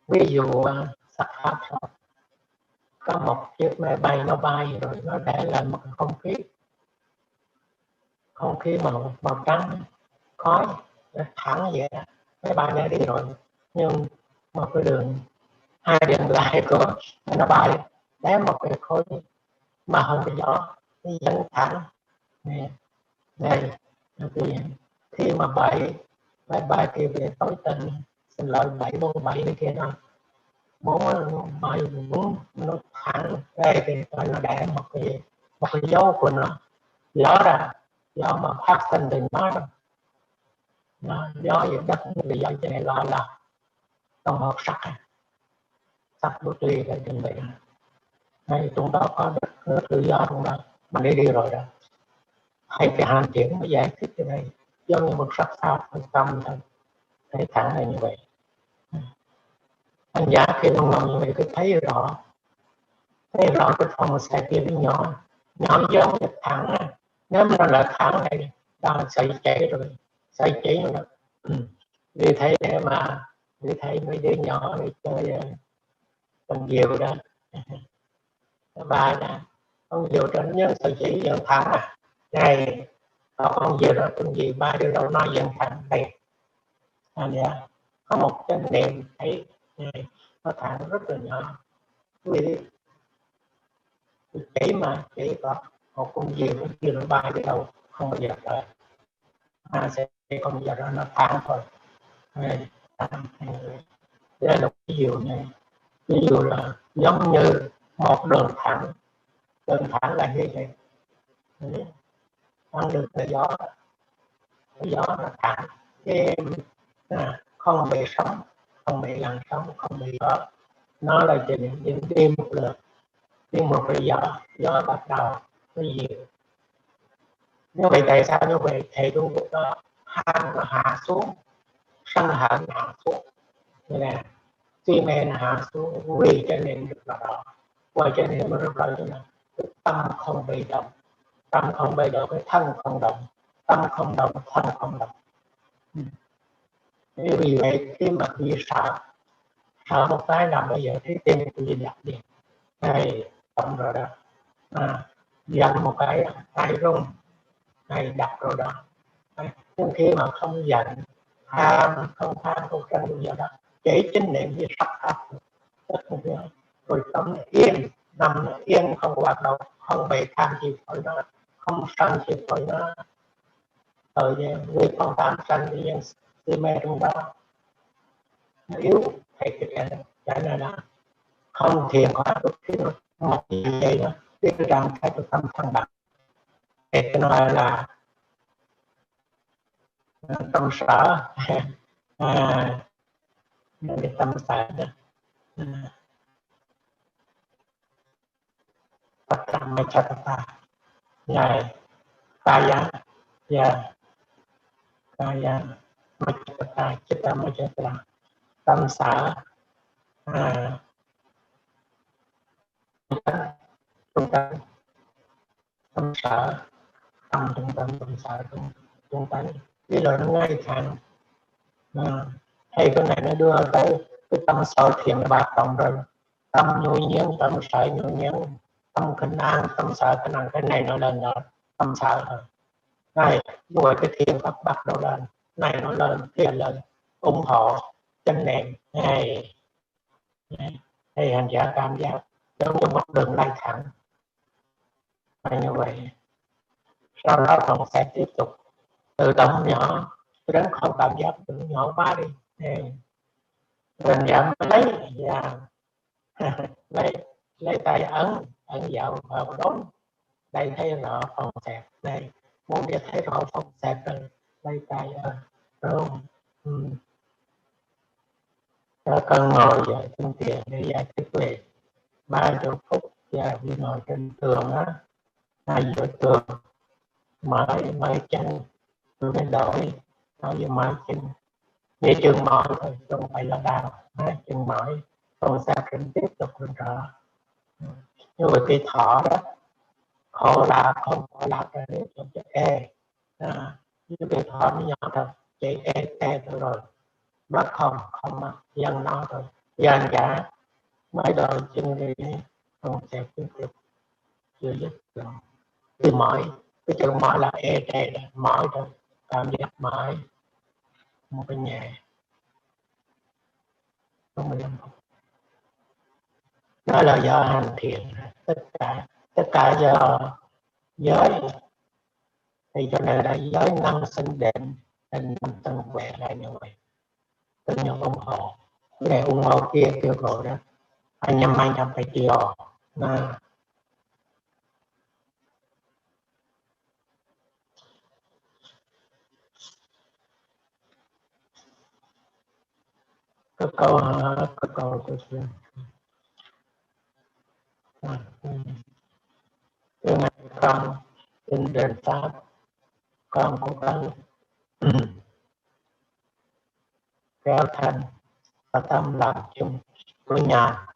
ví dụ sắp pháp có một chiếc máy bay nó bay rồi nó để lại một không khí màu trắng khói thẳng vậy đó máy bay nó đi rồi nhưng một cái đường hai đường lại của nó bay để một cái khối mà không có gió dẫn thẳng này khi mà máy bay kia về tối tình xin lỗi 747 cái kia đó muốn nó thẳng đây thì nó để một cái dấu của nó gió ra, gió mà phát sinh từ nó gió vậy đất vì do cho nên là tổng hợp sắc của tùy là chuẩn bị này chúng ta có được tự do trong đó mà đi rồi đó. Hay cái hành triển mới giải thích cái này giống như một sắc sao phân tâm thôi, thấy thẳng là như vậy. Anh giả khi nó ngồi như vậy cứ thấy rõ cái phòng xe kia nó nhỏ giống như thẳng, nếu nó là thẳng này đang sợi chảy rồi đó. Đi thấy để mà đi thấy mấy đứa nhỏ đi chơi con diều đó, bà nè con diều trên nhớ sợi chỉ dựng thẳng này, con diều đó con gì ba đứa đâu nó dựng thẳng đây dạ. Có một cái niệm thấy này nó thẳng rất là nhỏ, vì chỉ có một con diều nó ba đứa đâu không bao giờ tới, sẽ không bao giờ nó thẳng thôi. Đây là một ví dụ này, ví dụ là giống như một đường thẳng là như vậy, thẳng được là gió là thẳng, không bị sóng, không bị làn sóng, không bị gió, nó là những đi một lượt, đi một cái gió bắt đầu nó nhiều. Như vậy tại sao như vậy? Thầy Trung Quốc đó nó hạ xuống, sân hận hạ xuống, như là tuy men hạ xuống vì cho nên được là đó, và cho nên nó rất là tâm không bị động, tâm không bị động, cái thân không động, tâm không động, thân không động. Vì vậy khi mà bị sợ một cái là bây giờ thấy tim của gì đặt đi này động rồi đó, giận một cái tay rung này đập rồi đó. Nhưng khi mà không giận không tham không sân bây giờ đó chỉ chính niệm như sắc pháp rồi tâm yên, nằm yên không hoạt động, không bị tham chi phối nó, không sân chi phối nó, thời gian người không tham sân thì dân si mê trong đó nó yếu. Thầy cái cái này là không thiền hóa được cái một gì vậy đó, cái trạng thái của tâm thăng bằng. Thầy cái nói là tâm sở cái tâm sở đó tất cả mấy chất ta này kaya kaya mấy chất ta chitta mấy chất ta tâm sở trung tâm tâm sở tâm trung tâm tâm sở trung tâm cái lời nó ngay thẳng. Hay cái này nó đưa cái tâm sở thiện là bạc cộng rồi tâm nhu nhiên, tâm sở nhu nhiên, tâm khinh an, tâm sở khinh an, cái này nó lên rồi tâm sở rồi này, rồi cái thiện pháp bắt đầu lên này, nó lên kia lên ủng hộ chánh niệm này hay hành giả cảm giác giống như một đường lai thẳng và như vậy. Sau đó còn sẽ tiếp tục tự động nhỏ đến không cảm giác tự nhỏ quá đi mình giảm lấy và lấy tay ấn vào đốn đây thấy rõ phòng xẹp này, muốn để thấy rõ phòng xẹp rồi lấy tay đúng cần ngồi dậy trên tiền để giải thích về 30 phút và đi ngồi trên tường á, hai giữa tường mỏi chân tôi mới đổi nói với mỏi chân để chừng mỏi thôi không phải là đau, chừng mỏi không sao cũng tiếp tục lên rõ. Nhưng mà cái thọ đó khổ là không có lạc ra để cho cái thọ nó nhỏ thôi chỉ thôi rồi bắt không mà dân nó thôi dân cả mấy đời chân đi không sẽ tiếp tục chưa dứt được cái mỏi, cái chữ mỏi là là mỏi thôi, cảm giác mỏi một cái nhẹ không 15 phút. Đó là do hành thiền, tất cả do giới thì cho nên là giới năng sinh định, năng tăng huệ là như vậy, tự nhiên ủng hộ để ủng hộ kia kêu gọi đó anh em phải chịu mà cái câu của tôi cái này con trên đền pháp con cũng có kéo thành và tâm làm chung của nhà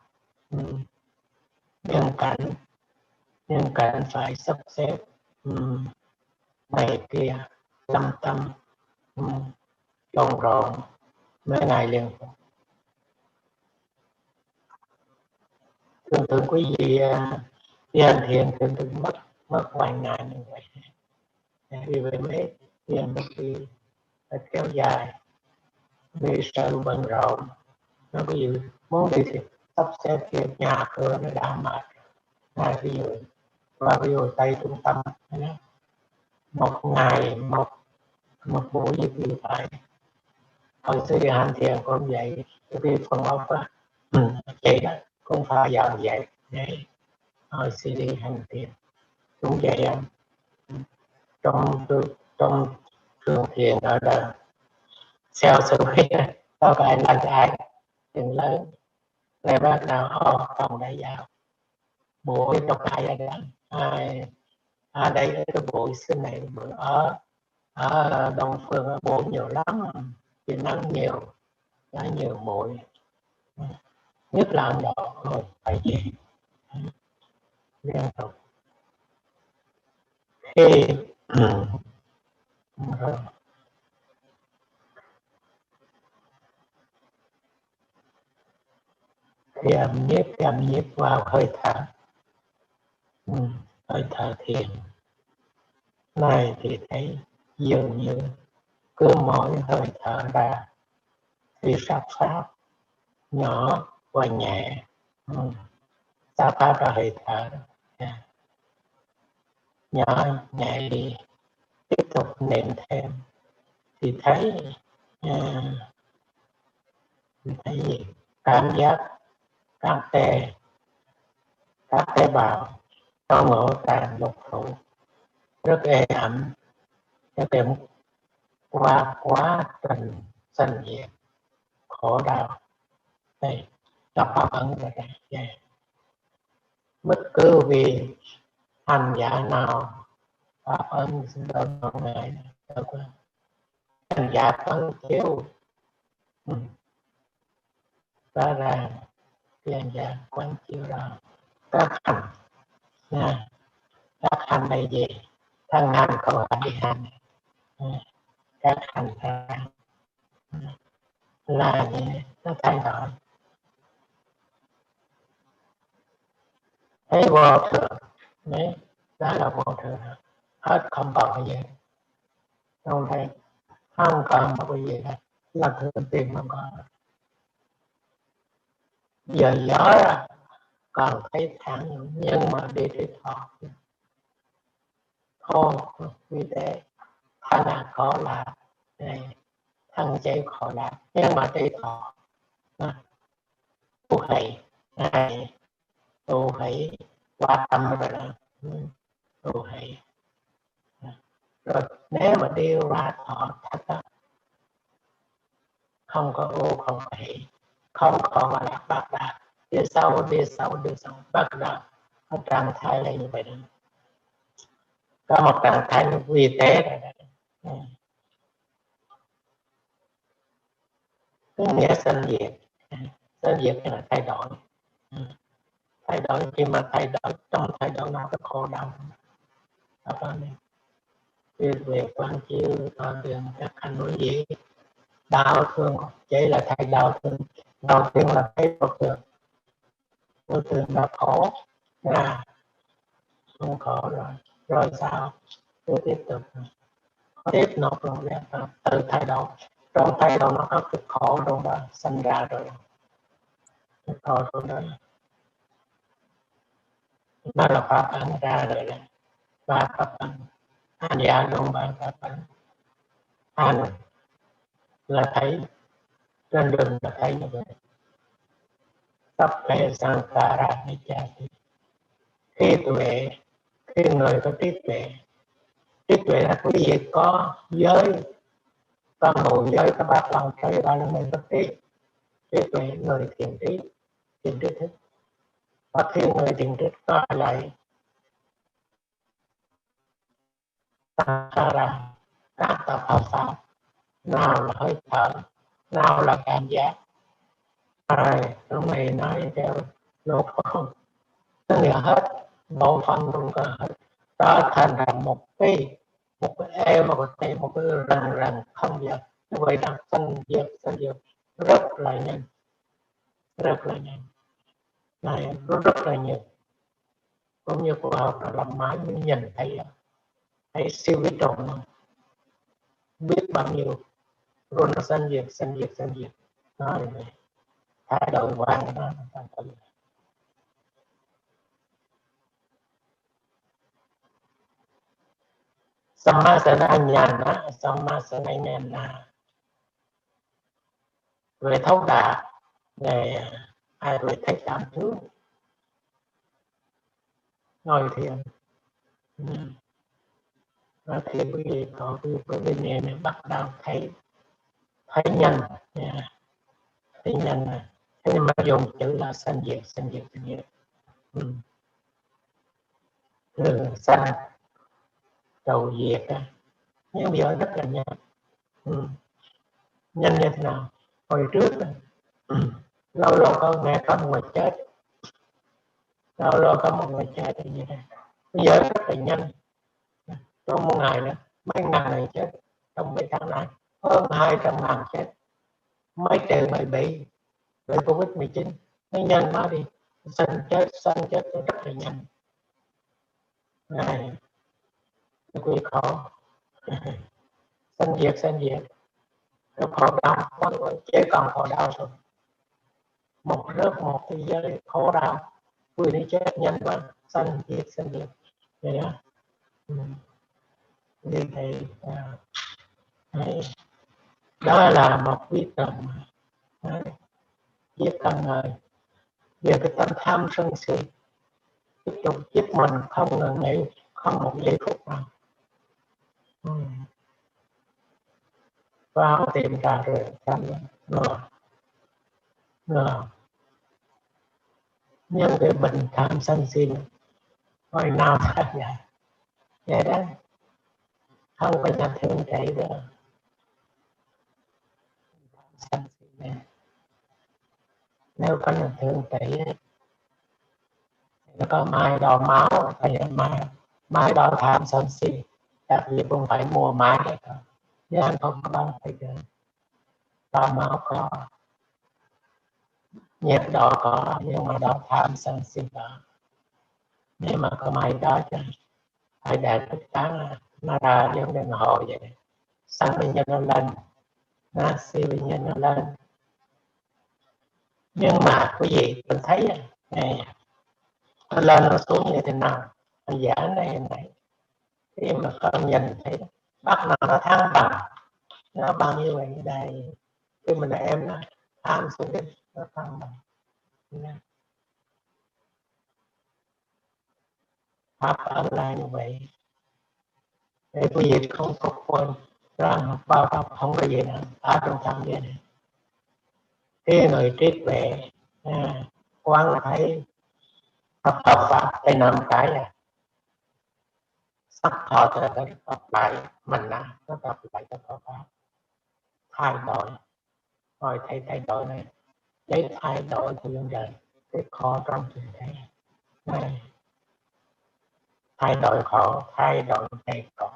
nhân cảnh phải sắp xếp này kia tâm trộn rộn mấy ngày liền thường quý vị thiền thường mất vài ngày như vậy vì vậy mấy thiền mất đi kéo dài vì sự bận rộn nó ví dụ muốn đi thì sắp xếp việc nhà cửa nó đã mệt ví dụ Tây Trung Tâm một ngày một buổi như vậy hồi xưa hành thiền cũng vậy vì phần ốc á vậy đó cũng phải giờ vậy đấy hồi xưa đi hành thiền cũng vậy trong trường thiền ở đây theo sự biết có phải là ai tiền lớn rồi bắt đầu còn đại vào buổi trong ai ở đây ở đây cái buổi xưa này bữa ở Đông Phương buổi nhiều lắm thì nắng nhiều có nhiều bụi nhất là Ấn Độ rồi phải gì liên tục khi thiền nhiếp vào hơi thở hơi thở thiền này thì thấy dường như cứ mỗi hơi thở ra thì sắp pháp nhỏ và nhẹ sắp pháp ra hơi thở nhỏ nhẹ đi tiếp tục niệm thêm thì thấy gì cảm giác các tế bào trong ngũ tạng lục phủ rất êm ấm cho tìm qua quá trình sinh diệt khổ đau đây là pháp ấn rồi đây bất cứ vì hành giả nào pháp ấn đâu ngại đâu có hành giả phân chiếu rõ ràng khi hành giả quán chiếu đó các hành nha các hành là gì thân hành không phải đi hành các hành là gì nó thay đổi thấy vô thường đấy đó là vô thường hết không còn cái gì không thấy không còn một cái gì hết là thường tiền mà có giờ gió ra còn thấy thẳng nhưng mà đi tới thọ khô vì thế thân là khó là thân chế khó là nhưng mà đi thọ tu hãy qua tâm rồi đó tu hãy rồi nếu mà đi ra thọ thật đó không có ô không có hỷ không còn là bác đạt đi sâu bắt đầu nó trạng thái là như vậy đó có một trạng thái nó vi tế rồi đó cái nghĩa sinh diệt là thay đổi khi mà thay đổi trong thay đổi nó có khổ đau đó nên việc quan chiếu con đường các hành nói gì đau thương chỉ là thay đau thương là thấy vô thường là khổ là không khổ rồi sao tôi tiếp tục rồi tự thay đổi trong thay đổi nó có cái khổ trong đó sinh ra rồi cái khổ trong đó nó là pháp ấn ra rồi đó và pháp ấn hành giả trong ba pháp ấn hành là thấy trên đường là thấy như vậy Tập thể Sankara Nichati. Trí tuệ, khi người có trí tuệ là quý vị có giới, có ngũ giới, có bát quan trai, ba la mật bất trí. Trí tuệ người thiền trí thức. Và khi người thiền trí có lại Sankara, các tập hợp pháp, nào là hơi thở, nào là cảm giác. Rồi, lúc này nói theo lột không, tất cả hết, bộ phận cũng có hết. Đó thành ra một cái eo, một cái rần không giờ. Như vậy là sanh diệt rất là nhanh. Này, rất là nhiều. Cũng như khoa học là làm mãi mới nhìn thấy siêu vi trùng biết bao nhiêu rồi nó sanh diệt. Nói này, thái độ hoàn đó. Sammasana nhana về thấu đạt, về ai về thấy cảm thương, ngồi thiền. Và thì quý vị có cái bên này bắt đầu thấy nhân, thấy nhân này. Thế nhưng mà dùng chữ là sanh diệt. Sanh cầu diệt nhưng giờ rất là nhanh. Nhanh như thế nào? Hồi trước lâu có nghe có một người chết, lâu có một người chết thì như thế. Bây giờ rất là nhanh, trong một ngày nữa mấy ngàn người chết, trong mấy tháng này hơn 200.000 chết, mấy triệu người bị Covid-19. Nó nhanh quá đi, sanh chết rất là nhanh. Này, quý khổ. Sanh diệt nó khổ đau, chỉ còn khổ đau thôi. Một thế giới khổ đau, quý đi chết nhanh quá, sanh diệt. Vậy đó. Như thế đó là một quyết tâm, quyết tâm người về cái tâm tham sân si tiếp tục giết mình không ngừng nghỉ, không một giây phút nào. Và tìm ra rồi nhưng cái bệnh tham sân si hồi nào ra vậy đó, không có nhà thương chạy nữa. Sân si này, nếu có nhà thương chạy nó có mai đo máu, hay mai đo tham sân si, đặc biệt cũng phải mua mai đấy thôi, chứ không có bao phải được. Đo máu có, nhiệt độ có, nhưng mà đo tham sân si đó. Nếu mà có mai đó chứ phải để tất cả nó ra giống như hồ vậy, sân bệnh nhân nó lên, si bệnh nhân nó lên. Nhưng mà quý vị mình thấy này, nó lên nó xuống như thế nào, nó giả này khi mà con nhìn thấy bắt nào nó thăng bằng, nó bao nhiêu vậy đây, khi mình em nó tham xuống đi, nó thăng bằng. Pháp ở lại như vậy để quý vị không có quên rằng bao pháp không có gì nữa ở trong tâm vậy này. Khi người trí tuệ quán thấy Phật pháp cái năm cái sắp thọ tới cái tập lại mình nó tập lại cái Phật pháp thay đổi, rồi thay đổi này để thay đổi thì bây giờ cái khó trong tình thế này, thay đổi khổ, thay đổi cây khổ.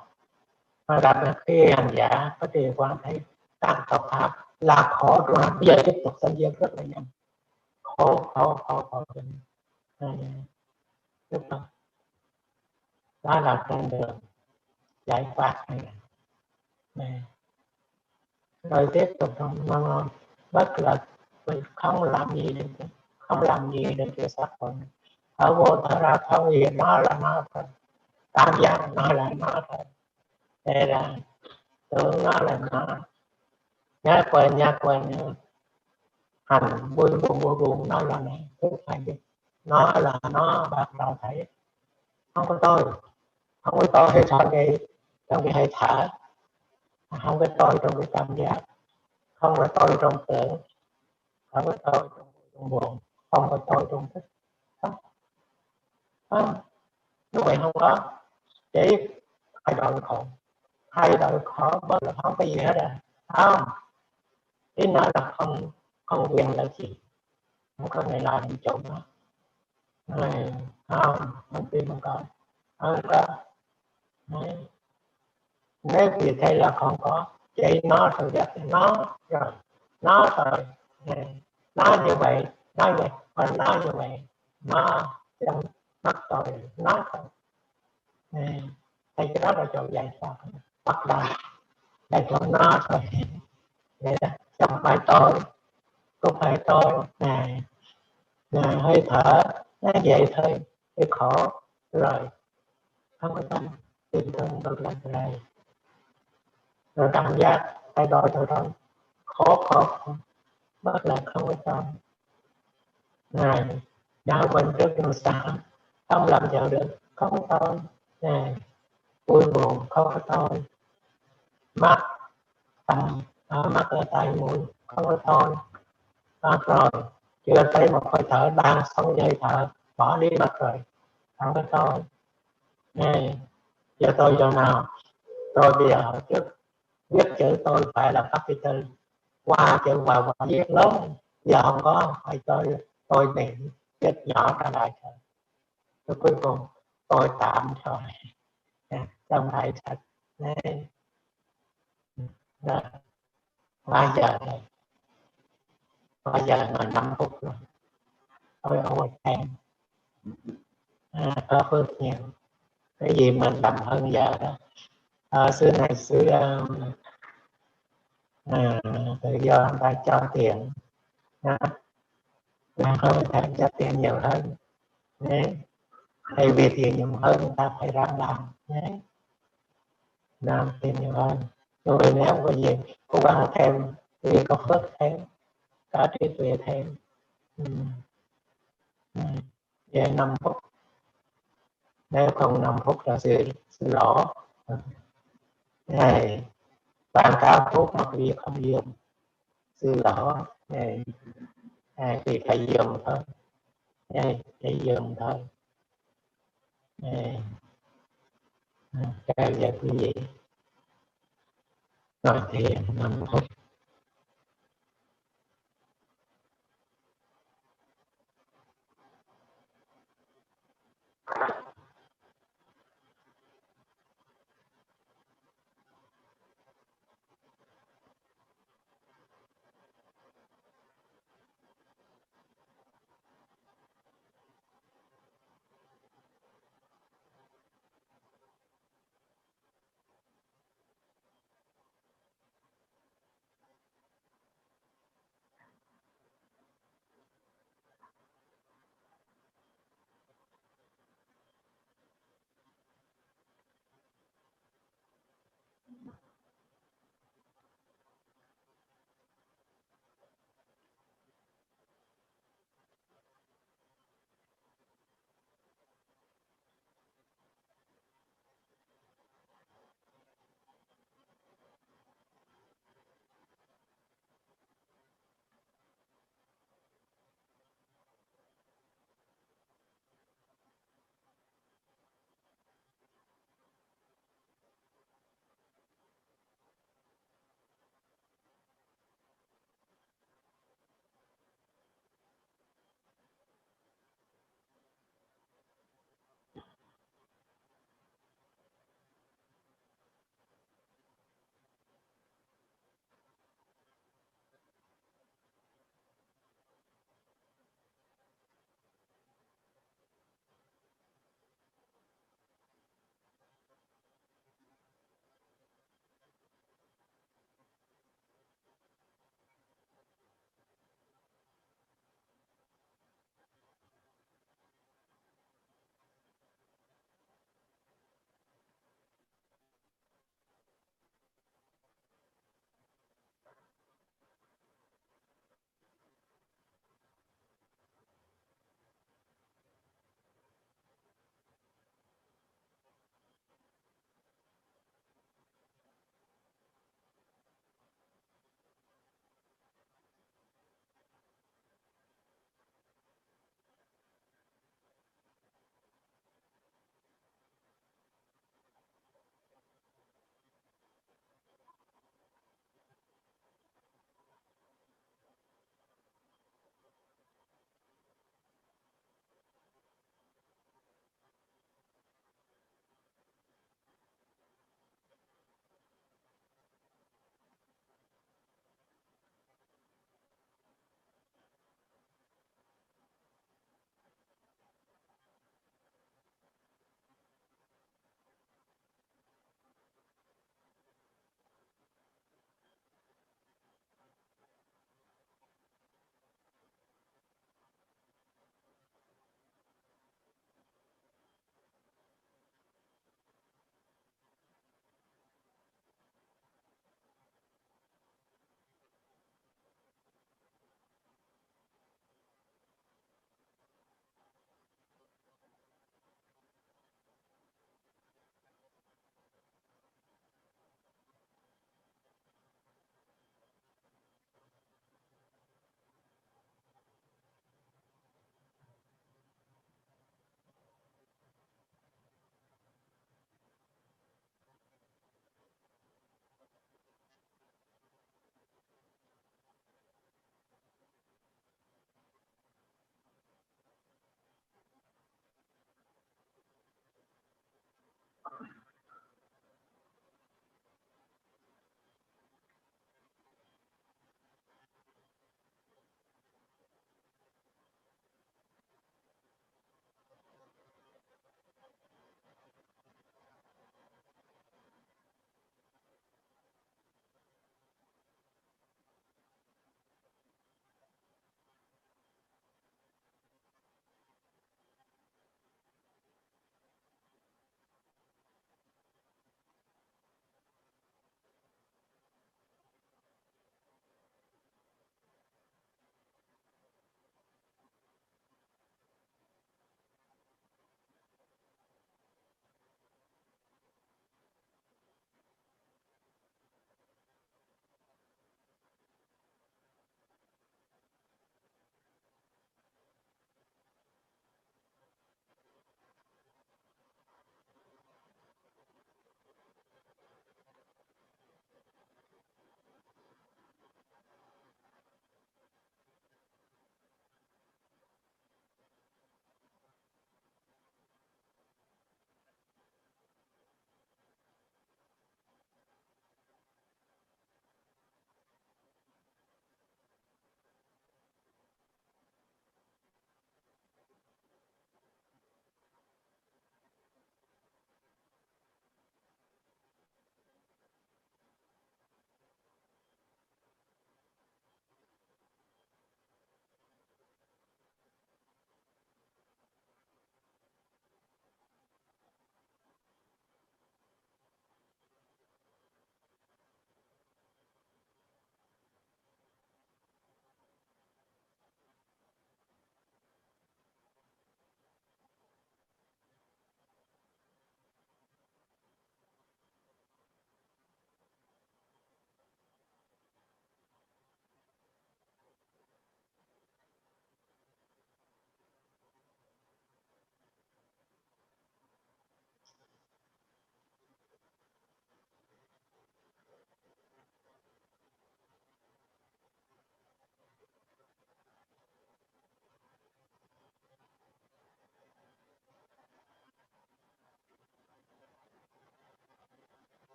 Và đặc biệt khi hành giả có thể quan thấy các Phật pháp là khổ rồi, bây giờ tiếp tục sanh diệt rất là nhanh, khổ tiếp tục. Đó là con đường giải thoát này. Rồi tiếp tục nó bất lực, không làm gì để cho xác phận. Ở vô thở ra không gì, nó là nó thôi, cảm giác nó là nó thôi, đây là tưởng nó là nó, nhớ quên hành vui buồn nó là thức hành, nó là nó bắt đầu thấy không có tôi, không có tôi hay trong cái hơi thở, không có tôi trong cái cảm giác, không có tôi trong tưởng, không có tôi trong buồn, không có tôi trong thức. Không, lúc này không có, chỉ hai đoạn khổ bất là không có gì hết à. Không, ý nói là không quyền là gì, không có ngày nào làm chỗ nó. Này, không tin không có, không có. Này, nếu như thế là không có, vậy nó thôi gặp nó rồi, nó thôi. Này, nó như vậy, nó vậy, còn nó như vậy, nó trong mắt tôi, nó thôi. Này, thì cái đó là chỗ dạy sao bắt đầu là chỗ nó thôi. Vậy đó, chẳng phải tôi, không phải tôi. Này, hơi thở nó vậy thôi, cái khổ rồi không có tâm tình thương được là này, rồi cảm giác thay đổi thôi, khổ bất là không có tâm. Này, đạo mình trước đường xã không làm giàu được, không có tôi. Này, vui buồn không có tôi, mắt tâm mắt ở tay mũi không có tôi. Đó rồi, chưa thấy một hơi thở đang sống hơi thở bỏ đi mất rồi, không có tôi. Này, giờ tôi giờ nào? Tôi bây giờ trước viết chữ tôi phải là capital, qua chữ vào và viết lớn, giờ không có, phải tôi niệm viết nhỏ ra lại thôi. Rồi cuối cùng tôi tạm rồi, trong đại thật. Này, đó, bây giờ là 5 phút rồi, tôi ôi em có phước nhiều, cái gì mình làm hơn giờ đó. Xưa này tự do người ta cho tiền, không thể cho tiền nhiều hơn. Đấy, thay vì tiền nhiều hơn người ta phải ráng làm. Đấy, làm tiền nhiều hơn, rồi nếu có gì cố gắng thêm vì có phước thêm, có trí tuệ thêm. Về 5 phút, nếu không 5 phút là sự lỗ. Này, bạn cao phút mà việc không dùng sự lỗ. Này, thì phải dùng thôi. Này, phải dùng thôi. Này, bây giờ quý vị nói thiền 5 phút.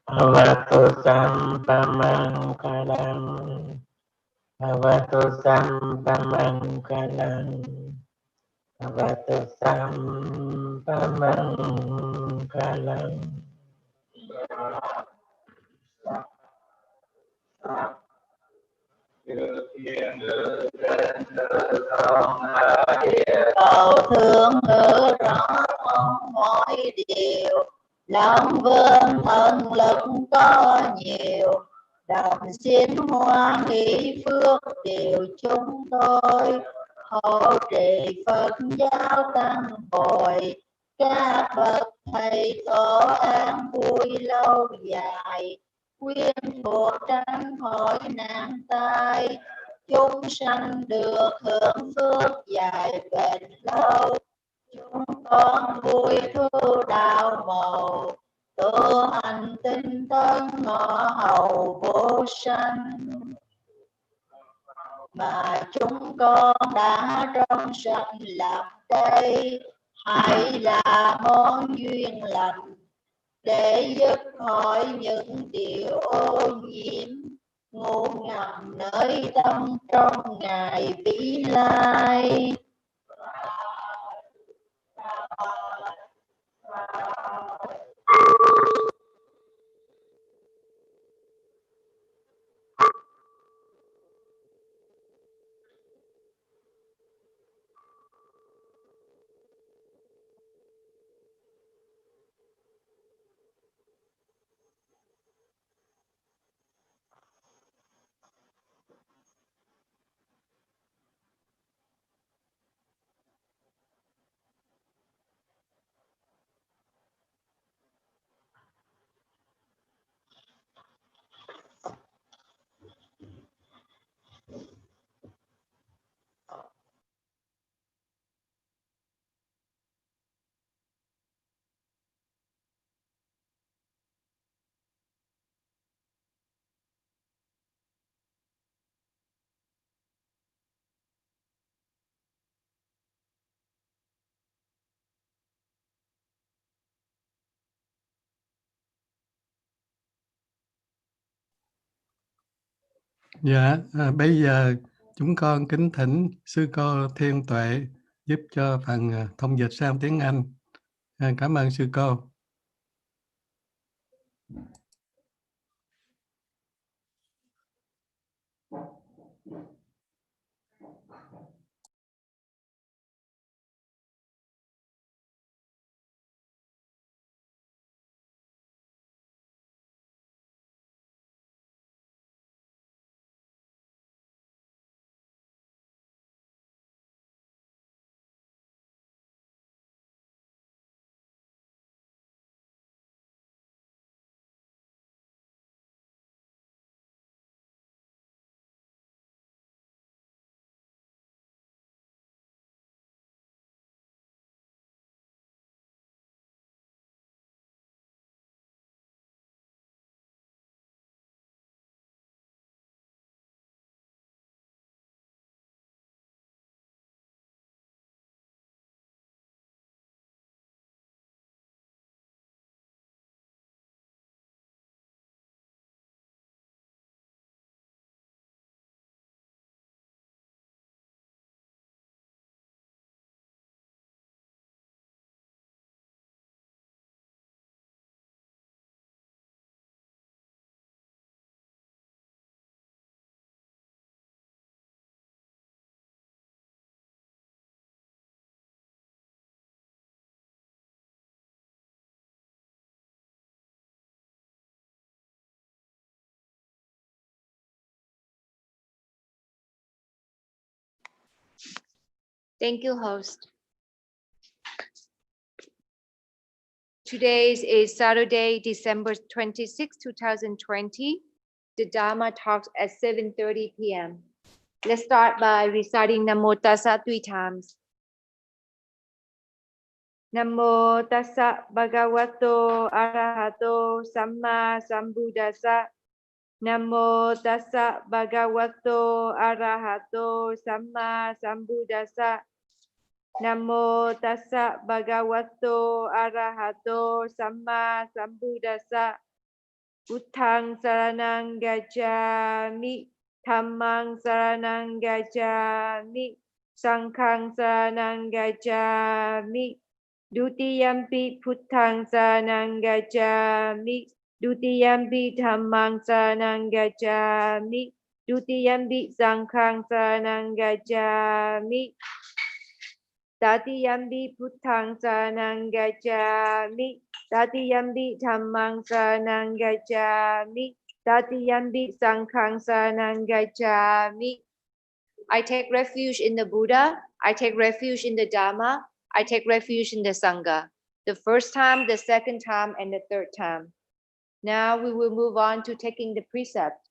Bhagavato Sampamangalam. Bhagavato Sampamangalam. Bhagavato Sampamangalam. Cầu thương ngữ rõ không mỗi điều, lòng vương thần lực có nhiều, đồng xin hoan hỷ phước điều chúng tôi, hộ trì Phật giáo tăng bồi, các bậc thầy tổ an vui lâu dài, quyến thuộc tránh khỏi nạn tai, chúng sanh được hưởng phước dài bền lâu. Chúng con vui thu đạo màu, tu hành tinh tấn ngõ hầu vô sanh, mà chúng con đã trong sanh lập đây, hãy là món duyên lành để giúp khỏi những điều ô nhiễm ngủ ngầm nơi tâm trong ngày vĩ lai. Dạ, bây giờ chúng con kính thỉnh sư cô Thiên Tuệ giúp cho phần thông dịch sang tiếng Anh. Cảm ơn sư cô. Thank you, host. Today is Saturday, December 26, 2020. The Dharma talks at 7:30 p.m. Let's start by reciting Namo Tassa 3 times. Namo Tassa Bhagavato Arahato Samma Sambuddhassa. Namo Tassa Bhagavato Arahato Samma Sambuddhassa. Namo Tassa Bhagavato Arahato Samma Sambuddhassa. Buddhang saranang gacchami, Dhammang saranang gacchami, Sanghang saranang gacchami, Dutiyampi Buddhang saranang gacchami, Dutiyampi Dhammang saranang gacchami, Dutiyampi Sanghang saranang gacchami, Tatiyampi Buddhang saranang gacchami, Tatiyampi Dhammang saranang gacchami, Tatiyampi Sanghang saranang gacchami. I take refuge in the Buddha, I take refuge in the Dhamma, I take refuge in the Sangha. The first time, the second time, and the third time. Now we will move on to taking the precept.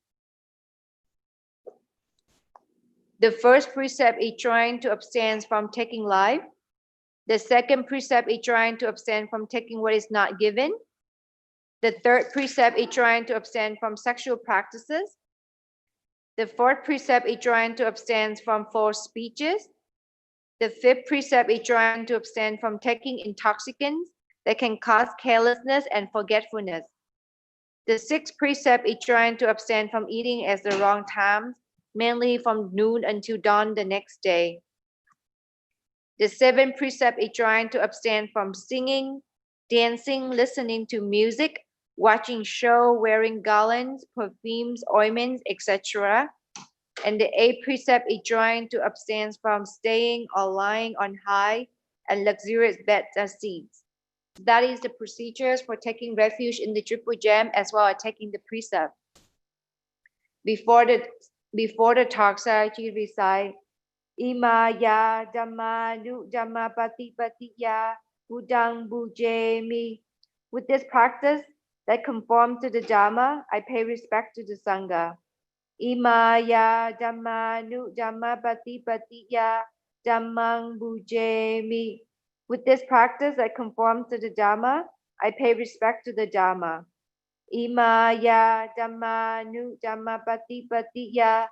The first precept is trying to abstain from taking life. The second precept is trying to abstain from taking what is not given. The third precept is trying to abstain from sexual practices. The fourth precept is trying to abstain from false speeches. The fifth precept is trying to abstain from taking intoxicants that can cause carelessness and forgetfulness. The sixth precept is trying to abstain from eating at the wrong times, mainly from noon until dawn the next day. The seventh precept is trying to abstain from singing, dancing, listening to music, watching show, wearing garlands, perfumes, ointments, etc. And the eighth precept is trying to abstain from staying or lying on high and luxurious beds and seats. That is the procedures for taking refuge in the Triple Gem as well as taking the precept. Before the talk, Sayagyi recite, Imaya Dhamma Nu Dhamma Pati Patiya Budang Bujemi. With this practice that conforms to the Dhamma, I pay respect to the Sangha. Imaya Dhamma Nu Dhamma Pati Patiya Dhammang Bujemi. With this practice that conforms to the Dhamma, I pay respect to the Dhamma. Imaya Dhamma Nu Dhamma Pati Patiya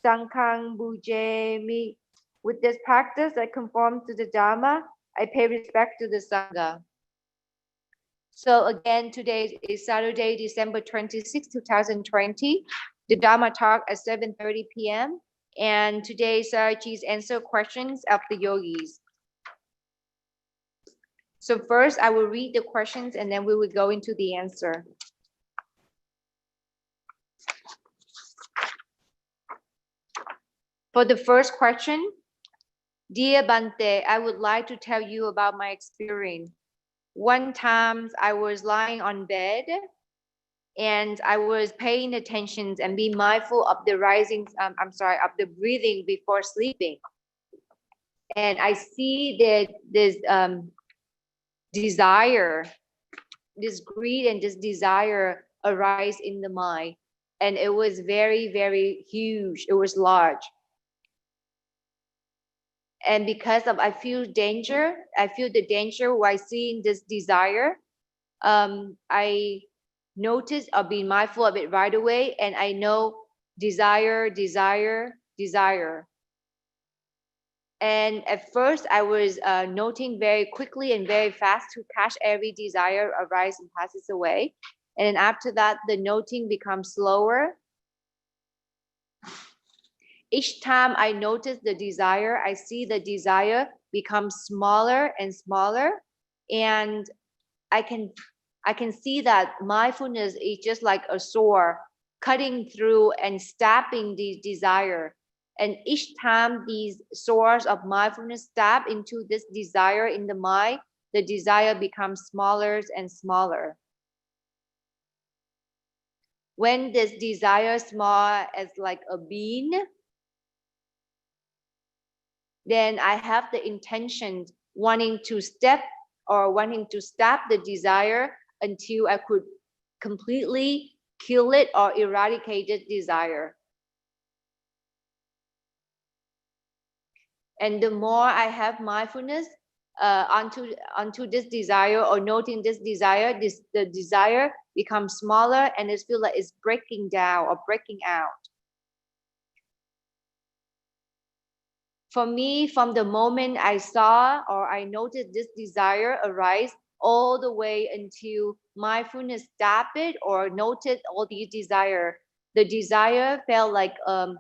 Sanghang Bujemi. With this practice that conforms to the Dhamma, I pay respect to the Sangha. So again, today is Saturday, December 26, 2020. The Dhamma talk at 7:30 p.m. And today Sayagyi's answer questions of the yogis. So first I will read the questions and then we will go into the answer. For the first question, Dear Bante, I would like to tell you about my experience. One time I was lying on bed and I was paying attention and be mindful of the of the breathing before sleeping. And I see that this desire, this greed and this desire arise in the mind. And it was very, very huge. It was large. And because of I feel the danger while seeing this desire. I notice or be mindful of it right away, and I know desire. And at first I was noting very quickly and very fast to catch every desire arise and passes away. And then after that, the noting becomes slower. Each time I notice the desire, I see the desire become smaller and smaller. And I can see that mindfulness is just like a sword cutting through and stabbing the desire. And each time these swords of mindfulness stab into this desire in the mind, the desire becomes smaller and smaller. When this desire small as like a bean, then I have the intention wanting to step or wanting to stop the desire until I could completely kill it or eradicate the desire. And the more I have mindfulness onto this desire or noting this desire, the desire becomes smaller and it feels like it's breaking down or breaking out. For me, from the moment I saw or I noticed this desire arise, all the way until mindfulness stopped it or noted all these desire. The desire felt like a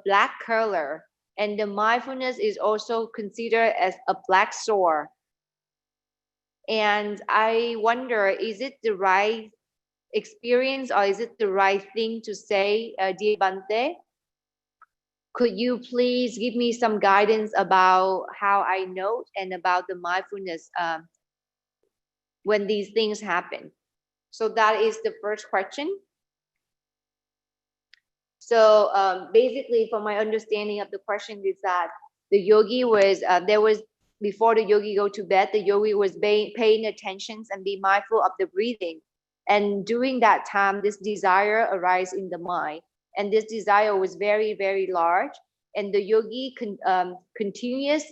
black color, and the mindfulness is also considered as a black sword. And I wonder, is it the right experience or is it the right thing to say, dear Bante? Could you please give me some guidance about how I note and about the mindfulness when these things happen? So that is the first question. So basically, from my understanding of the question is that the yogi was, before the yogi go to bed, the yogi was paying attention and be mindful of the breathing. And during that time, this desire arise in the mind. And this desire was very, very large. And the yogi continues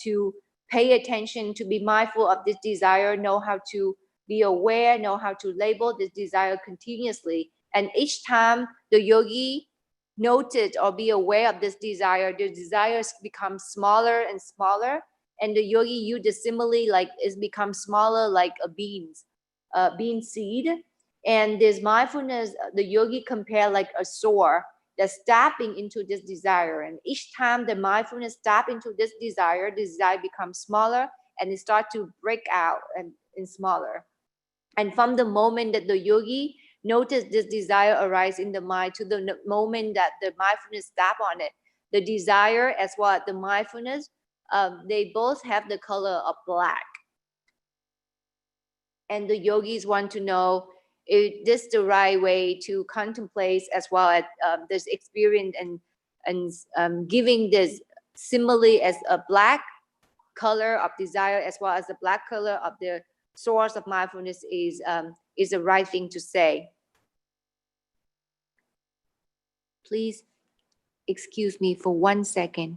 to pay attention, to be mindful of this desire, know how to be aware, know how to label this desire continuously. And each time the yogi noted or be aware of this desire, the desires become smaller and smaller. And the yogi used the simile like it's become smaller like a bean seed. And this mindfulness, the yogi compare like a sword that's tapping into this desire. And each time the mindfulness tap into this desire, the desire becomes smaller and it starts to break out and smaller. And from the moment that the yogi notice this desire arise in the mind to the moment that the mindfulness tap on it, the desire as well as the mindfulness, they both have the color of black. And the yogis want to know, is this the right way to contemplate as well as this experience and giving this simile as a black color of desire as well as the black color of the source of mindfulness is the right thing to say. Please excuse me for 1 second.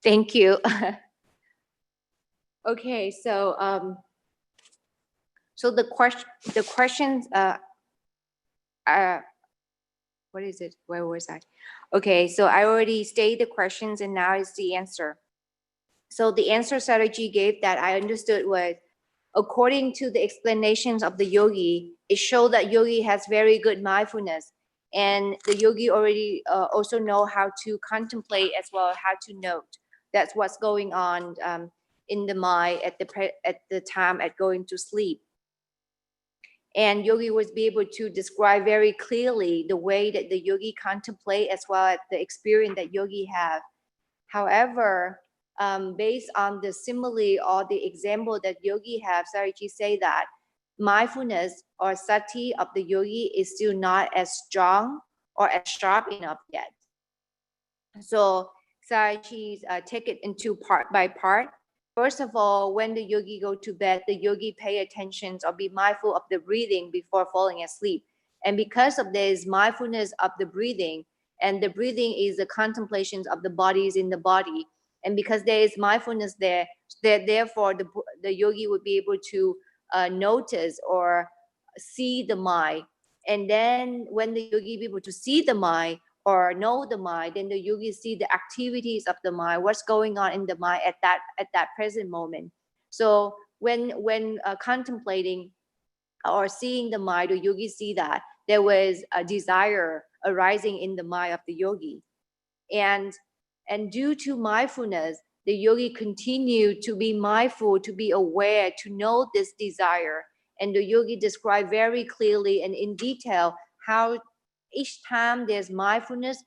Thank you. Okay, so the questions what is it? Where was I? Okay, so I already stated the questions and now it's the answer. So the answer strategy gave that I understood was, according to the explanations of the yogi, it showed that yogi has very good mindfulness, and the yogi already also know how to contemplate as well as how to note. That's what's going on in the mind at the time at going to sleep. And yogi was be able to describe very clearly the way that the yogi contemplate as well as the experience that yogi have. However, based on the simile or the example that yogi have, Sariji say that mindfulness or sati of the yogi is still not as strong or as sharp enough yet. So Sariji take it into part by part. First of all, when the yogi go to bed, the yogi pay attention or be mindful of the breathing before falling asleep. And because of this mindfulness of the breathing, and the breathing is the contemplations of the bodies in the body, and because there is mindfulness there, therefore the yogi would be able to notice or see the mind. And then when the yogi be able to see the mind or know the mind, then the yogi see the activities of the mind, what's going on in the mind at that present moment. So when contemplating or seeing the mind, the yogi see that there was a desire arising in the mind of the yogi, and due to mindfulness, the yogi continued to be mindful, to be aware, to know this desire. And the yogi described very clearly and in detail how each time there's mindfulness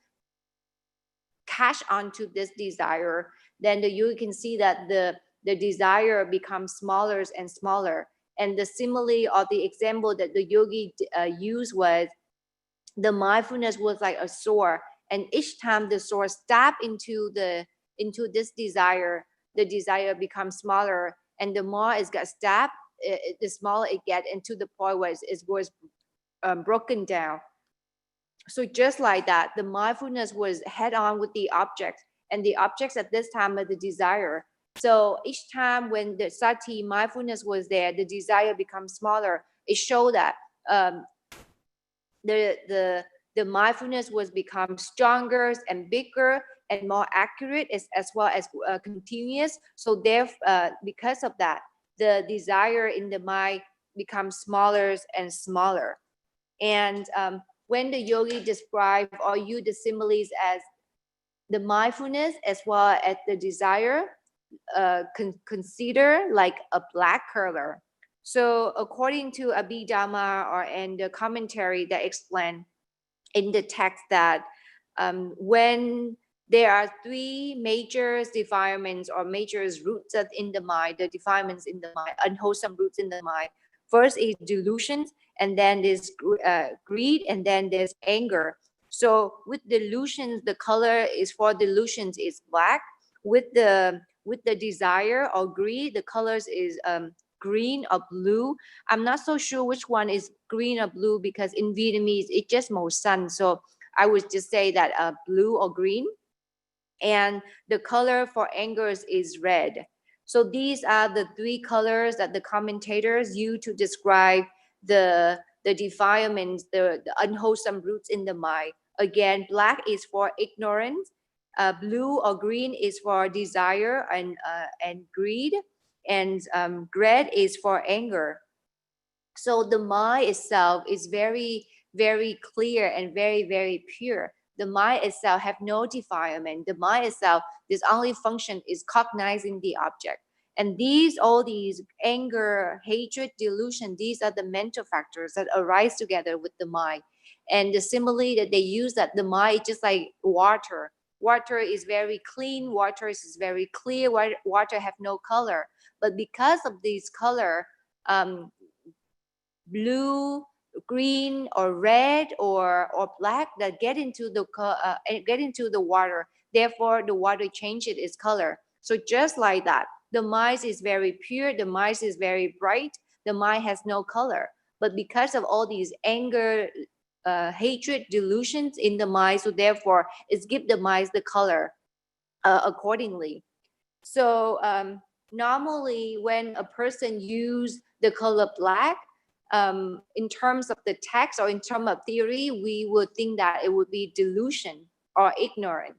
catch onto this desire, then the yogi can see that the desire becomes smaller and smaller. And the simile or the example that the yogi used was, the mindfulness was like a sword, and each time the sword stab into this desire, the desire becomes smaller, and the more it got stabbed, the smaller it get, and to the point where it was broken down. So just like that, the mindfulness was head on with the objects, and the objects at this time are the desire. So each time when the sati mindfulness was there, the desire becomes smaller. It showed that the mindfulness was become stronger and bigger and more accurate, as well as continuous. So because of that, the desire in the mind becomes smaller and smaller. And when the yogi describe or use the similes as the mindfulness as well as the desire, consider like a black color. So according to Abhidhamma or and the commentary that explain in the text that when there are three major defilements or major roots in the mind, the defilements in the mind, unwholesome roots in the mind. First is delusions, and then there's greed, and then there's anger. So with delusions, the color is for delusions is black. With the desire or greed, the colors is green or blue. I'm not so sure which one is green or blue because in Vietnamese it's just màu xanh. So I would just say that blue or green. And the color for angers is red. So these are the three colors that the commentators use to describe the defilements, the unwholesome roots in the mind. Again, black is for ignorance, blue or green is for desire and greed, and red is for anger. So the mind itself is very, very clear and very, very pure. The mind itself have no defilement. The mind itself, this only function is cognizing the object. And all these anger, hatred, delusion, these are the mental factors that arise together with the mind. And the simile that they use, that the mind is just like water. Water is very clean. Water is very clear. Water have no color. But because of this color, blue, green, or red, or black that get into the water. Therefore, the water changes its color. So just like that, the mind is very pure. The mind is very bright. The mind has no color. But because of all these anger, hatred, delusions in the mind, so therefore, it gives the mind the color. accordingly. So normally when a person use the color black, in terms of the text or in terms of theory, we would think that it would be delusion or ignorant.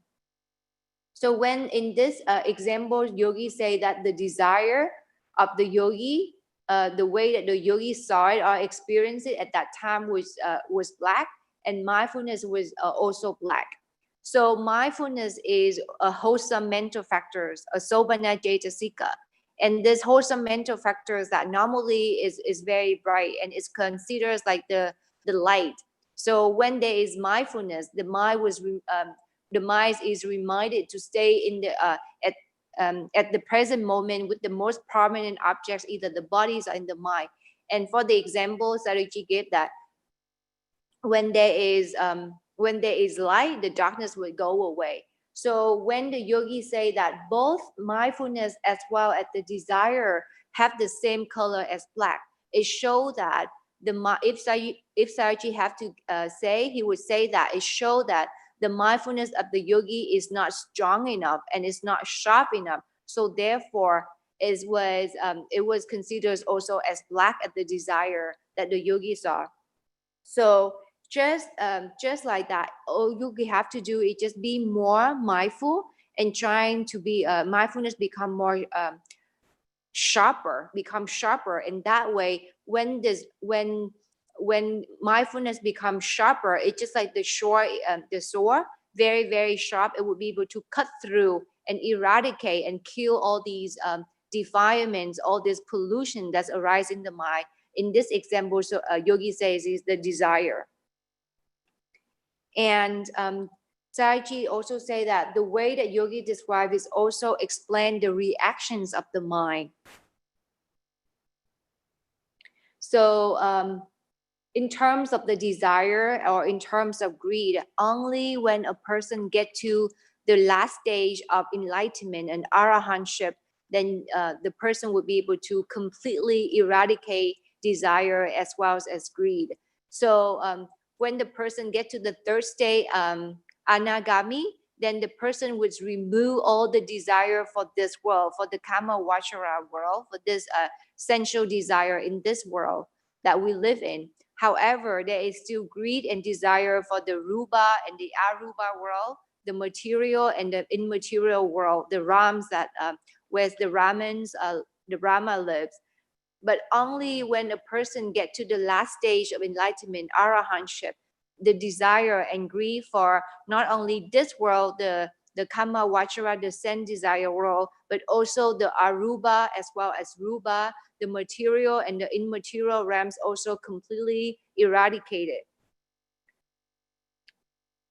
So when in this example, yogi say that the desire of the yogi, the way that the yogi saw it or experienced it at that time was black, and mindfulness was also black. So mindfulness is a wholesome mental factors, a sobhana cetasika. And this wholesome mental factors that normally is very bright and is considered like the light. So when there is mindfulness, the mind is reminded to stay in the at the present moment with the most prominent objects, either the bodies or in the mind. And for the example Sariji gave, that when there is light, the darkness will go away. So when the yogi say that both mindfulness as well as the desire have the same color as black, it shows that if Sayagyi have to say, he would say that it shows that the mindfulness of the yogi is not strong enough and is not sharp enough. So therefore, it was considered also as black as the desire that the yogi saw. So just like that, all you have to do is just be more mindful and trying to be mindfulness become more become sharper. And that way, when mindfulness becomes sharper, it's just like the sword, very, very sharp. It would be able to cut through and eradicate and kill all these defilements, all this pollution that's arising in the mind. In this example, so yogi says is the desire. And Sayagyi also say that the way that yogi describes is also explain the reactions of the mind. So in terms of the desire or in terms of greed, only when a person get to the last stage of enlightenment and arahantship, then the person would be able to completely eradicate desire as well as greed. So when the person get to the third stage, anagami, then the person would remove all the desire for this world, for the kama vachara world, for this sensual desire in this world that we live in. However, there is still greed and desire for the rupa and the arupa world, the material and the immaterial world, the realms that where the Brahma lives. But only when a person gets to the last stage of enlightenment, arahantship, the desire and greed for not only this world, the kama vachara, the sense desire world, but also the arupa as well as rupa, the material and the immaterial realms also completely eradicated.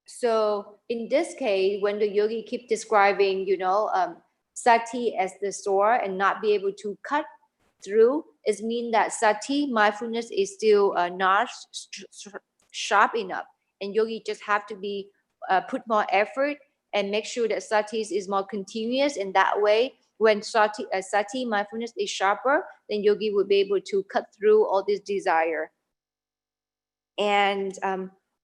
So in this case, when the yogi keep describing, sati as the sword and not be able to cut through, it means that sati, mindfulness, is still not sharp enough, and yogi just have to be put more effort and make sure that sati is more continuous. In that way, when sati mindfulness is sharper, then yogi will be able to cut through all this desire. And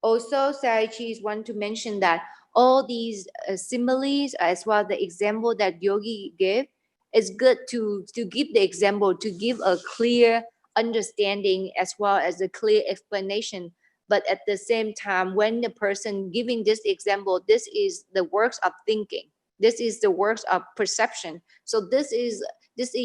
also Sayagyi want to mention that all these similes as well the example that yogi gave, it's good to give the example, to give a clear understanding as well as a clear explanation. But at the same time, when the person giving this example, this is the works of thinking, this is the works of perception. So this is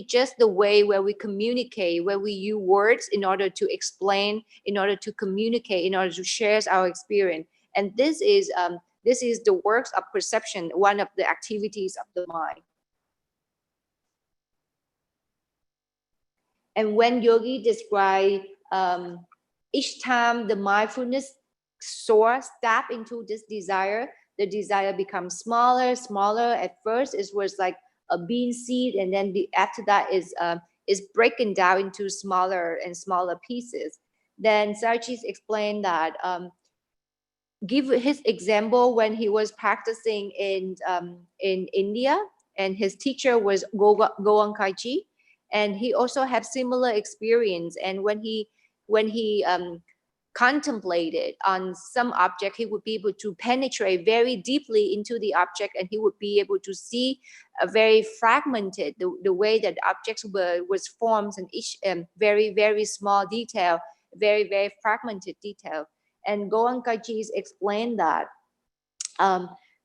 just the way where we communicate, where we use words in order to explain, in order to communicate, in order to share our experience. And this is the works of perception, one of the activities of the mind. And when yogi describe each time the mindfulness sword stab into this desire, the desire becomes smaller. At first, it was like a bean seed, and then after that is breaking down into smaller and smaller pieces. Then Sayagyi explained that give his example when he was practicing in India, and his teacher was Goenkaji, and he also had similar experience. And when he contemplated on some object, he would be able to penetrate very deeply into the object, and he would be able to see a very fragmented the way that objects was formed, and each very, very small detail, very, very fragmented detail. And Goenkaji explained that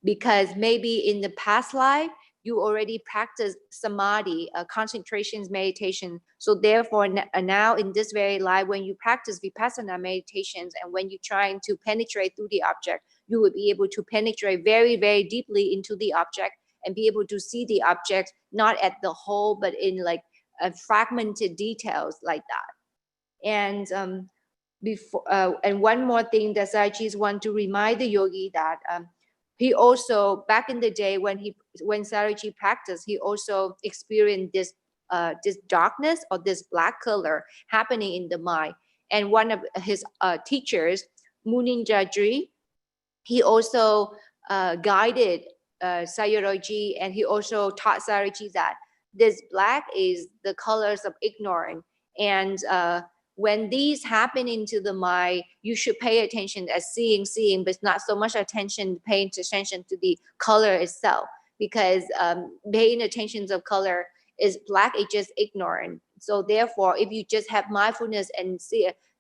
because maybe in the past life you already practiced samadhi, concentrations, meditation. So therefore now in this very life, when you practice vipassana meditations, and when you're trying to penetrate through the object, you will be able to penetrate very, very deeply into the object and be able to see the object not at the whole, but in like fragmented details like that. And before and one more thing that Sayagyi want to remind the yogi that he also, back in the day when Sayagyi practiced, he also experienced this darkness or this black color happening in the mind. And one of his teachers, Muninjadri, he also guided Sayagyi, and he also taught Sayagyi that this black is the colors of ignorance. And when these happen into the mind, you should pay attention as seeing, but not so much attention, paying attention to the color itself, because paying attention to color is black, is just ignorant. So therefore, if you just have mindfulness and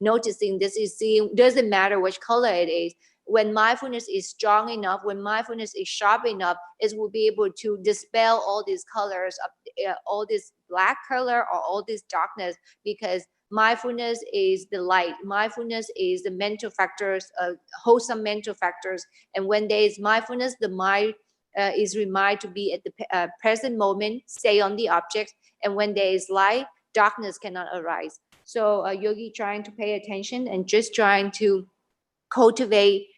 noticing this is seeing, doesn't matter which color it is. When mindfulness is strong enough, when mindfulness is sharp enough, it will be able to dispel all these colors of all this black color or all this darkness, because mindfulness is the light. Mindfulness is the mental factors, wholesome mental factors. And when there is mindfulness, the mind is reminded to be at the present moment, stay on the object. And when there is light, darkness cannot arise. So yogi trying to pay attention and just trying to cultivate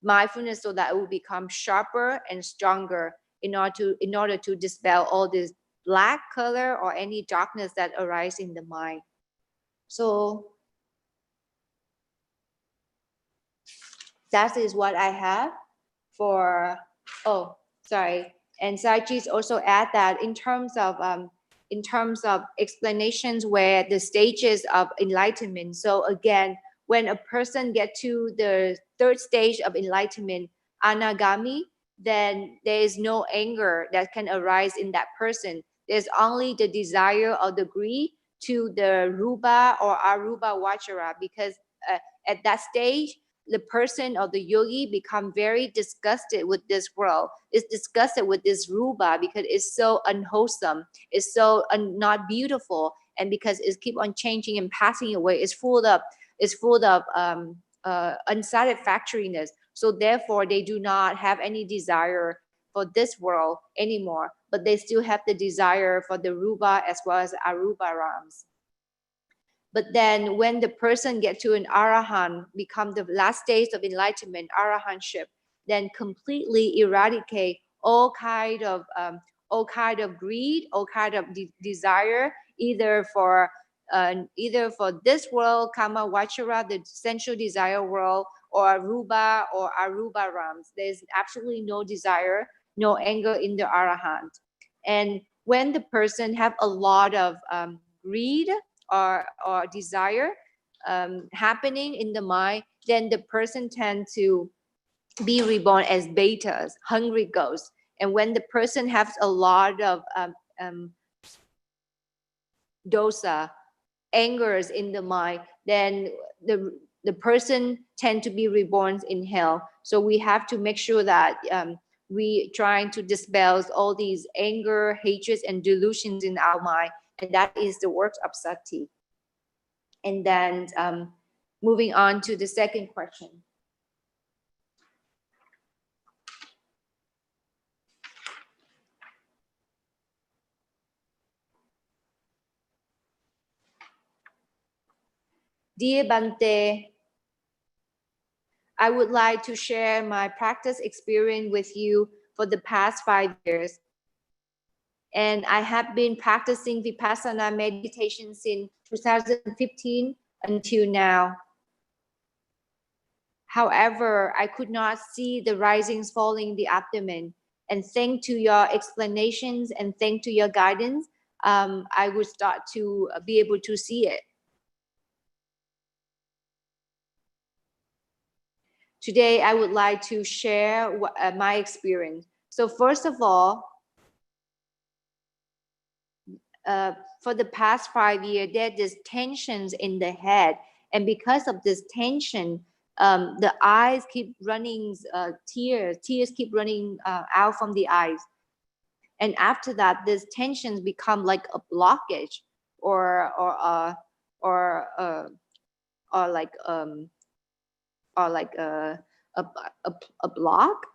mindfulness so that it will become sharper and stronger in order to dispel all this black color or any darkness that arises in the mind. So that is what I have for, oh, sorry. And Sayagyi also add that in terms of explanations where the stages of enlightenment. So again, when a person gets to the third stage of enlightenment, anagami, then there is no anger that can arise in that person. There's only the desire or the greed to the rupa or arupa vachara, because at that stage, the person or the yogi become very disgusted with this world. It's disgusted with this rupa because it's so unwholesome, it's so not beautiful, and because it keep on changing and passing away, it's full of unsatisfactoriness. So therefore, they do not have any desire for this world anymore, but they still have the desire for the rupa as well as arupa rams. But then when the person gets to an arahant, become the last stage of enlightenment, arahantship, then completely eradicate all kind of greed, all kind of desire, either for this world, kama vachara, the sensual desire world, or rupa or arupa rams. There's absolutely no desire, no anger in the arahant. And when the person have a lot of greed or desire happening in the mind, then the person tend to be reborn as betas, hungry ghosts. And when the person has a lot of dosa, angers in the mind, then the person tend to be reborn in hell. So we have to make sure that we trying to dispel all these anger, hatreds, and delusions in our mind. And that is the work of sati. And then moving on to the second question. Dear Bante, I would like to share my practice experience with you for the past 5 years. And I have been practicing Vipassana meditation since 2015 until now. However, I could not see the risings falling in the abdomen. And thanks to your explanations and thanks to your guidance, I would start to be able to see it. today I would like to share my experience. So first of all, for the past 5 years, there's this tensions in the head, and because of this tension, the eyes keep running tears keep running out from the eyes, and after that, these tensions become like a blockage, or like a block,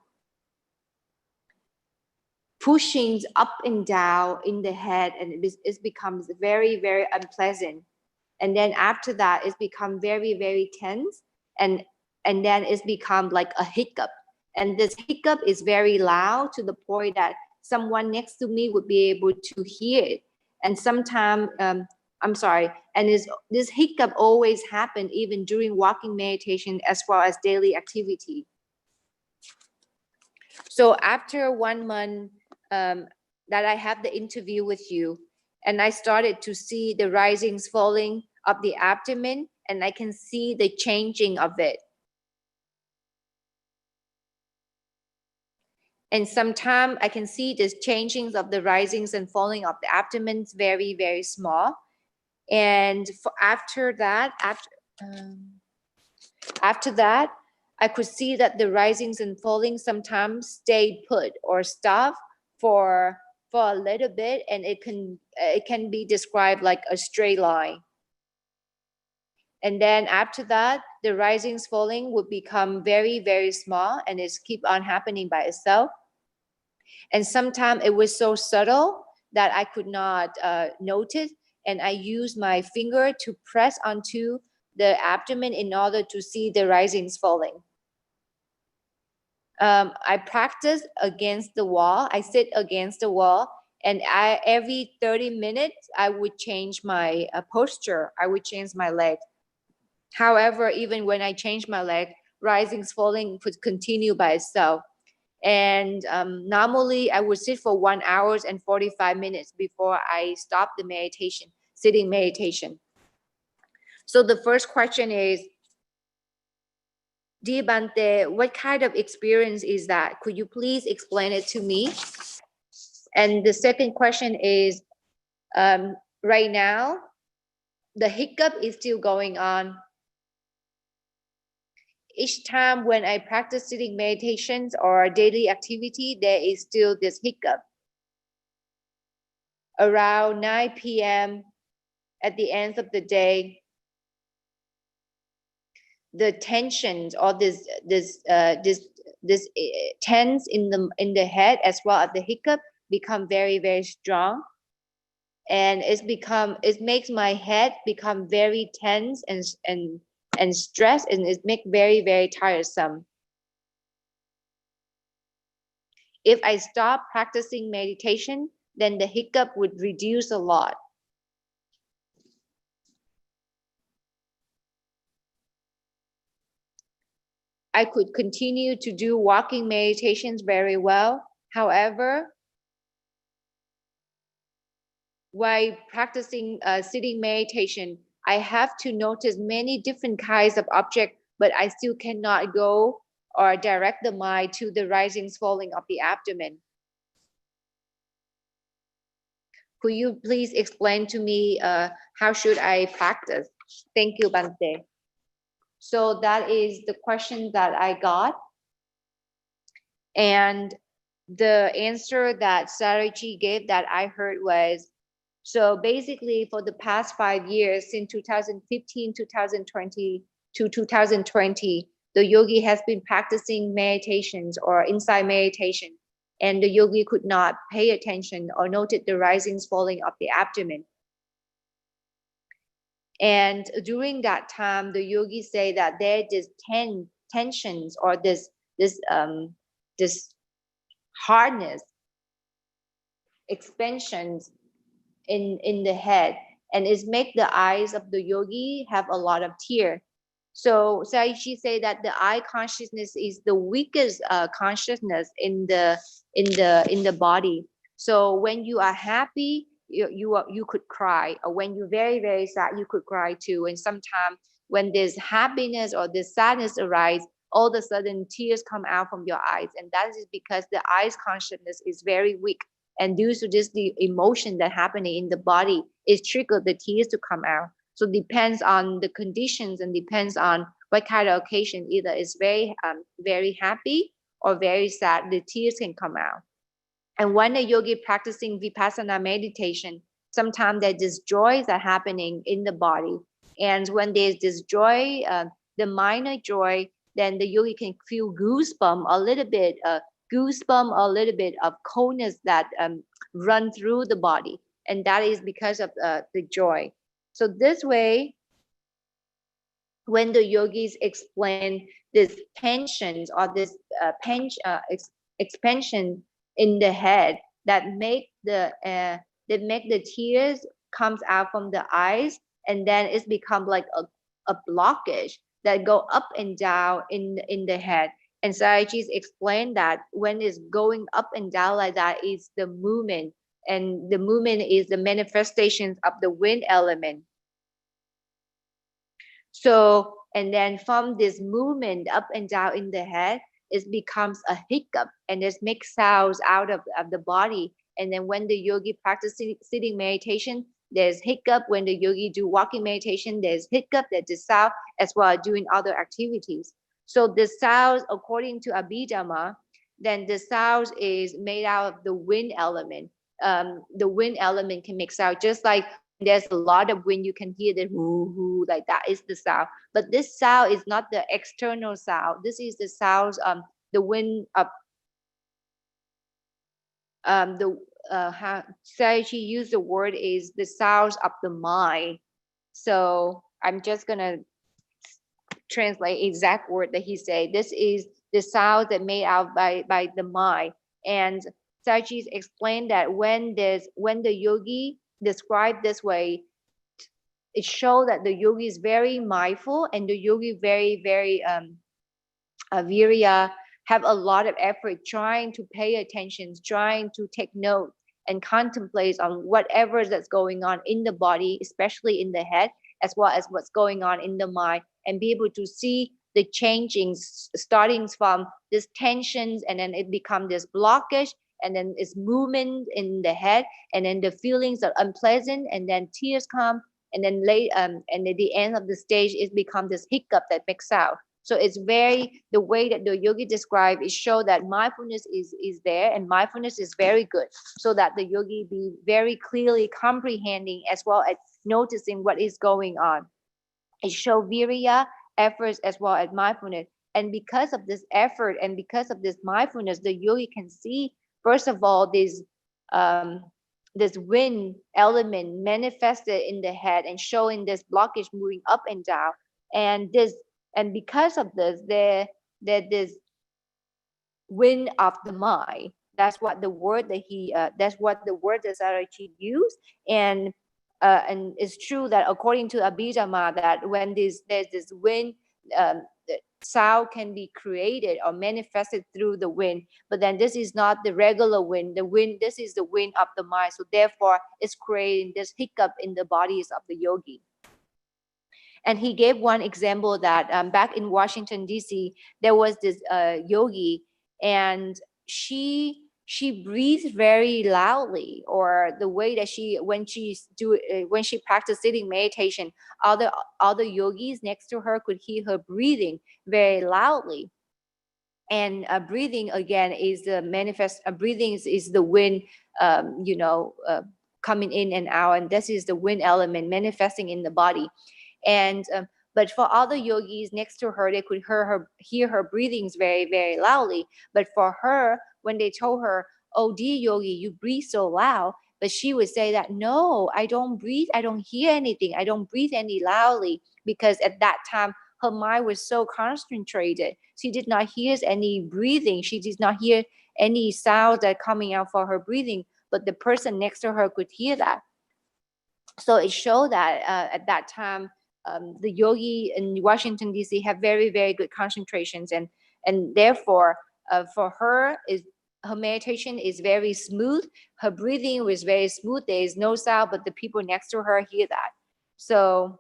pushing up and down in the head, and it becomes very, very unpleasant. And then after that, it's become very, very tense, and then it's become like a hiccup. And this hiccup is very loud to the point that someone next to me would be able to hear it. And sometimes, I'm sorry, and this hiccup always happen even during walking meditation as well as daily activity. So after 1 month that I have the interview with you, and I started to see the risings, falling of the abdomen, and I can see the changing of it. And sometimes I can see this changing of the risings and falling of the abdomen very, very small. And after that, I could see that the risings and falling sometimes stayed put or stop for a little bit, and it can be described like a straight line. And then after that, the risings falling would become very, very small, and it's keep on happening by itself. And sometimes it was so subtle that I could not notice, and I used my finger to press onto the abdomen in order to see the risings falling. I practice against the wall. I sit against the wall, and every 30 minutes, I would change my posture. I would change my leg. However, even when I change my leg, risings, falling could continue by itself. And normally, I would sit for 1 hour and 45 minutes before I stop the meditation, sitting meditation. So the first question is, dear Bante, what kind of experience is that? Could you please explain it to me? And the second question is, right now, the hiccup is still going on. Each time when I practice sitting meditations or daily activity, there is still this hiccup. Around 9 p.m. at the end of the day, the tensions or this tense in the head as well as the hiccup become very, very strong, and it makes my head become very tense and stressed, and it makes very, very tiresome. If I stop practicing meditation, then the hiccup would reduce a lot. I could continue to do walking meditations very well. However, while practicing sitting meditation, I have to notice many different kinds of objects, but I still cannot go or direct the mind to the risings, falling of the abdomen. Could you please explain to me how should I practice? Thank you, Bante. So that is the question that I got. And the answer that Sarachi gave that I heard was, so basically for the past 5 years, since 2015, 2020 to 2020, the yogi has been practicing meditations or insight meditation, and the yogi could not pay attention or noted the risings, falling of the abdomen. And during that time, the yogi say that there is tensions or this hardness, expansions in the head, and it make the eyes of the yogi have a lot of tear. So Saichi say that the eye consciousness is the weakest consciousness in the body. So when you are happy, you could cry, or when you're very, very sad, you could cry too. And sometimes when this happiness or this sadness arise, all of a sudden tears come out from your eyes. And that is because the eyes consciousness is very weak. And due to this, the emotion that happening in the body is triggered the tears to come out. So depends on the conditions and depends on what kind of occasion. Either it's very happy or very sad, the tears can come out. And when the yogi practicing vipassana meditation, sometimes there's this joy that happening in the body. And when there's this joy, the minor joy, then the yogi can feel goosebump a little bit, of coldness that run through the body. And that is because of the joy. So this way, when the yogis explain this tensions or this expansion in the head that make the tears comes out from the eyes, and then it's become like a blockage that go up and down in the head. And Sayagyi's explained that when it's going up and down like that is the movement, and the movement is the manifestations of the wind element. So, and then from this movement up and down in the head, it becomes a hiccup, and it makes sounds out of the body. And then when the yogi practices sitting meditation, there's hiccup. When the yogi do walking meditation, there's hiccup, there's the sound, as well as doing other activities. So the sounds, according to Abhidhamma, then the sound is made out of the wind element. The wind element can make sound, just like there's a lot of wind, you can hear the hoo hoo, like that is the sound. But this sound is not the external sound. This is the sounds, the wind of how Sayagyi used the word is the sounds of the mind. So I'm just gonna translate exact word that he said. This is the sound that made out by the mind. And Sayagyi explained that when the yogi described this way, it shows that the yogi is very mindful, and the yogi very virya, have a lot of effort trying to pay attention, trying to take note and contemplate on whatever that's going on in the body, especially in the head, as well as what's going on in the mind, and be able to see the changings starting from this tensions, and then it becomes this blockage, and then it's movement in the head, and then the feelings are unpleasant, and then tears come, and then and at the end of the stage, it becomes this hiccup that makes out. So it's the way that the yogi described is show that mindfulness is there, and mindfulness is very good, so that the yogi be very clearly comprehending as well as noticing what is going on. It show virya, efforts, as well as mindfulness. And because of this effort and because of this mindfulness, the yogi can see, first of all, this wind element manifested in the head and showing this blockage moving up and down. And because of this, there's this wind of the mind. That's what the word that Sayagyi used. And it's true that according to Abhidhamma, that when there's this wind, the sound can be created or manifested through the wind. But then this is not the regular wind. This is the wind of the mind. So therefore, it's creating this hiccup in the bodies of the yogi. And he gave one example that back in Washington, D.C., there was this yogi, and she breathes very loudly, or the way that when she practiced sitting meditation, other yogis next to her could hear her breathing very loudly. And breathing again is the manifest. Breathing is the wind, coming in and out, and this is the wind element manifesting in the body. And but for other yogis next to her, they could hear her breathings very, very loudly. But for her, when they told her, "Oh, dear yogi, you breathe so loud," but she would say that, "No, I don't breathe. I don't hear anything. I don't breathe any loudly," because at that time her mind was so concentrated. She did not hear any breathing. She did not hear any sound that coming out for her breathing. But the person next to her could hear that. So it showed that at that time, the yogi in Washington, D.C. have very, very good concentrations, and therefore for her, her meditation is very smooth. Her breathing was very smooth. There is no sound, but the people next to her hear that. So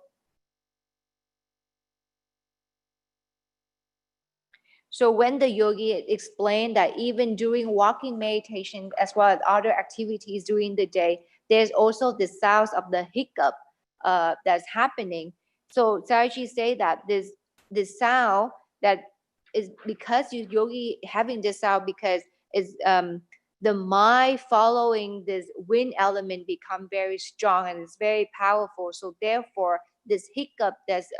So when the yogi explained that even during walking meditation as well as other activities during the day, there's also the sounds of the hiccup that's happening. So Sayagyi say that this sound that is because yogi having this sound because it's the mind following this wind element become very strong and it's very powerful. So therefore, this hiccup that's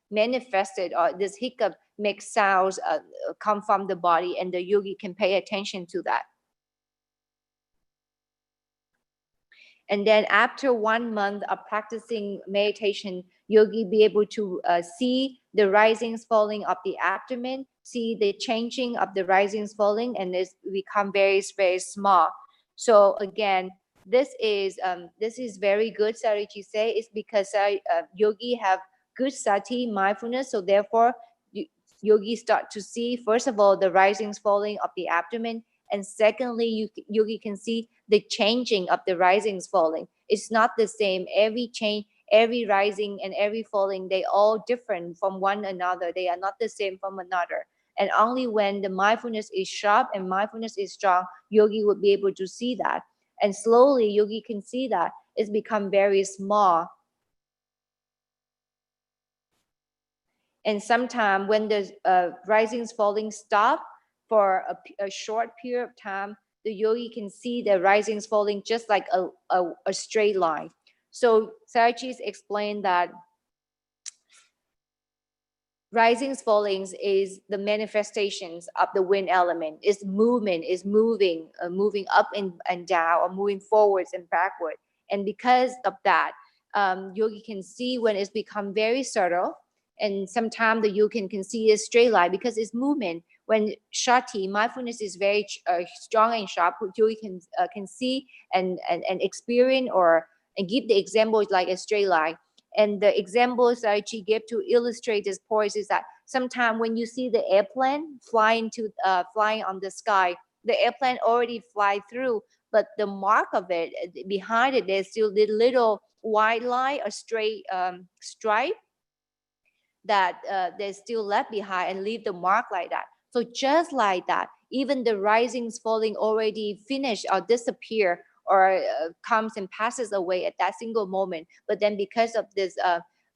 manifested or this hiccup makes sounds come from the body, and the yogi can pay attention to that. And then after 1 month of practicing meditation, yogi be able to see the risings falling of the abdomen, see the changing of the risings falling, and it's become very, very small. So again, this is very good, Sariji say. It's because yogi have good sati, mindfulness. So therefore, yogi start to see, first of all, the risings falling of the abdomen. And secondly, yogi can see the changing of the risings falling. It's not the same. Every change, every rising and every falling, they all different from one another. They are not the same from another. And only when the mindfulness is sharp and mindfulness is strong, yogi would be able to see that. And slowly, yogi can see that it's become very small. And sometimes when the risings falling stop for a short period of time, the yogi can see the risings falling just like a straight line. So Sayagyi explained that risings fallings is the manifestations of the wind element. It's movement, is moving up and down, or moving forwards and backward. And because of that, yogi can see when it's become very subtle. And sometimes the yogi can see a straight line because it's movement. When shati, mindfulness is very strong and sharp, yogi can see and experience and give the examples like a straight line. And the examples that she gave to illustrate this point is that sometimes when you see the airplane flying on the sky, the airplane already fly through, but the mark of it behind it, there's still the little white line, a straight stripe that they're still left behind and leave the mark like that. So just like that, even the risings falling already finished or disappear or comes and passes away at that single moment. But then because of this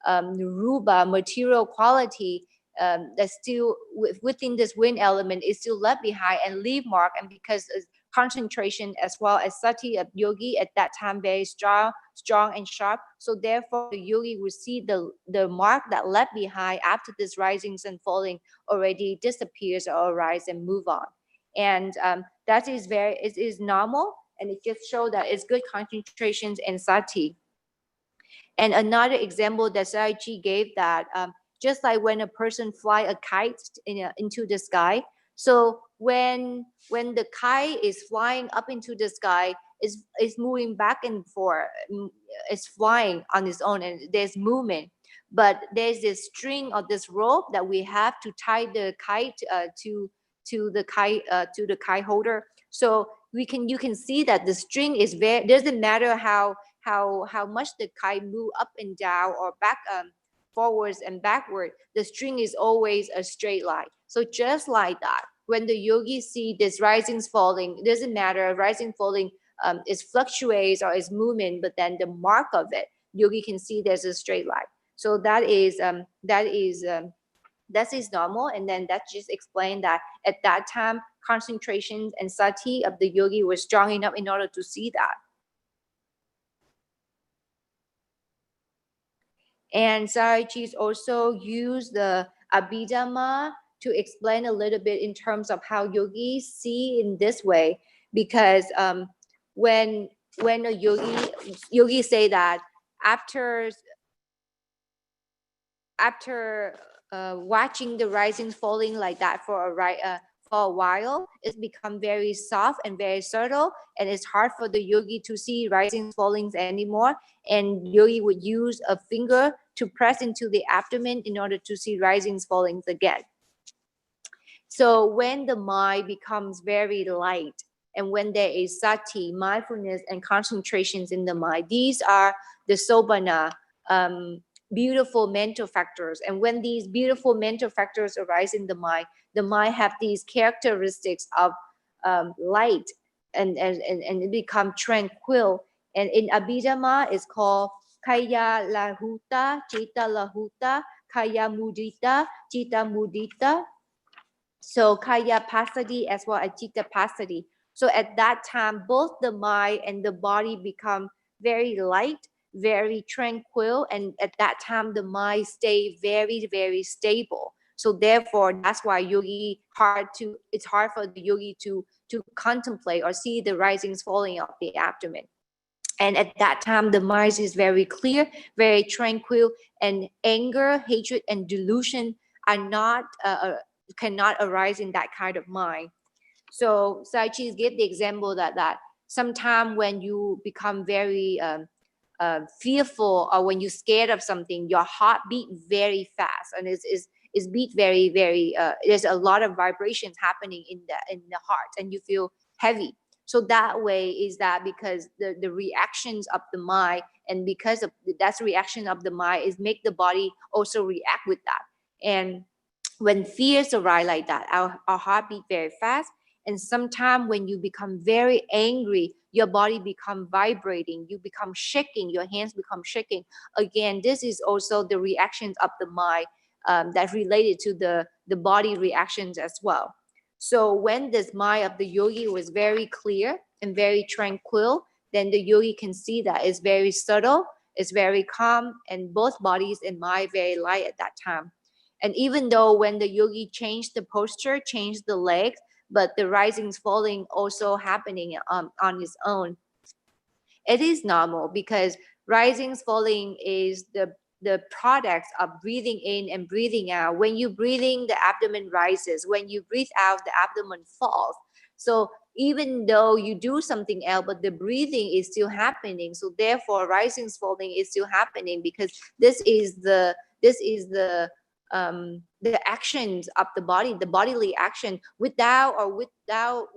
rupa material quality that's still within this wind element is still left behind and leave mark, and because concentration as well as sati of yogi at that time very strong and sharp, so therefore the yogi will see the mark that left behind after this risings and falling already disappears or arise and move on. And that is it is normal, and it just shows that it's good concentrations and sati. And another example that Sayagyi gave that just like when a person fly a kite into the sky, so when the kite is flying up into the sky, it's moving back and forth, it's flying on its own and there's movement, but there's this string of this rope that we have to tie the kite to the kite holder. So you can see that the string is very, doesn't matter how much the kite move up and down or back forwards and backward, the string is always a straight line. So just like that, when the yogis see this rising falling, it doesn't matter, rising falling is fluctuates or is movement, but then the mark of it, yogi can see there's a straight line. So that is normal. And then that just explained that at that time concentration and sati of the yogi was strong enough in order to see that. And Sayagyi also used the Abhidhamma to explain a little bit in terms of how yogis see in this way, because when a yogi say that after watching the rising falling like that for a while, it's become very soft and very subtle, and it's hard for the yogi to see rising fallings anymore. And yogi would use a finger to press into the abdomen in order to see rising fallings again. So when the mind becomes very light, and when there is sati, mindfulness and concentrations in the mind, these are the sobhana beautiful mental factors. And when these beautiful mental factors arise in the mind have these characteristics of light and it become tranquil. And in Abhidhamma, it's called Kaya Lahuta, Chitta Lahuta, Kaya Mudita, Chitta Mudita. So Kaya Passaddhi as well as Chitta Passaddhi. So at that time, both the mind and the body become very light, very tranquil, and at that time the mind stay very, very stable. So therefore, that's why it's hard for the yogi to contemplate or see the risings falling of the abdomen. And at that time, the mind is very clear, very tranquil, and anger, hatred, and delusion are not cannot arise in that kind of mind. So Saichi gave the example that sometime when you become very fearful or when you're scared of something, your heart beat very fast and is beat very, very. There's a lot of vibrations happening in the heart, and you feel heavy. So that way is that because the reactions of the mind, and because of that's reaction of the mind is make the body also react with that. And when fears arise like that, our heart beat very fast. And sometimes when you become very angry, your body become vibrating, you become shaking, your hands become shaking. Again, this is also the reactions of the mind that related to the body reactions as well. So when this mind of the yogi was very clear and very tranquil, then the yogi can see that it's very subtle, it's very calm, and both bodies and mind very light at that time. And even though when the yogi changed the posture, changed the legs, but the risings falling also happening on its own. It is normal because risings falling is the products of breathing in and breathing out. When you breathe in, the abdomen rises. When you breathe out, the abdomen falls. So even though you do something else, but the breathing is still happening. So therefore, risings falling is still happening because this is the actions of the body, the bodily action, with or without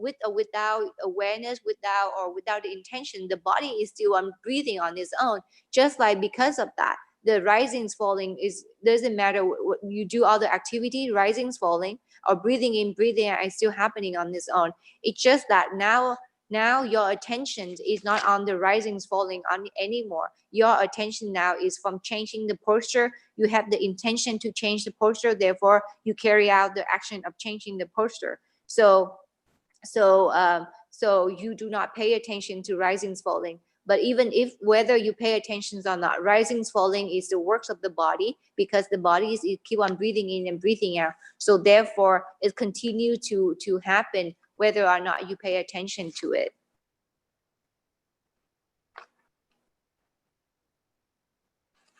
awareness, without the intention, the body is still breathing on its own. Just like because of that, the risings falling doesn't matter what you do, all the activity, risings falling or breathing in, breathing out is still happening on its own. It's just that now your attention is not on the risings falling on anymore. Your attention now is from changing the posture. You have the intention to change the posture, therefore you carry out the action of changing the posture. So you do not pay attention to risings falling. But even if whether you pay attention or not, risings falling is the works of the body, because the body is keep on breathing in and breathing out. So therefore it continue to happen whether or not you pay attention to it.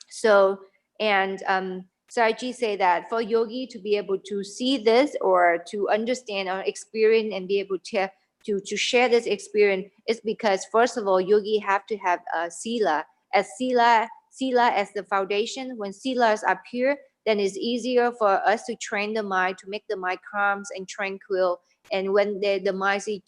So, and Sarji say that for yogi to be able to see this or to understand or experience and be able to share this experience is because first of all, yogi have to have sila as the foundation. When silas are pure, then it's easier for us to train the mind, to make the mind calm and tranquil. And when the mind is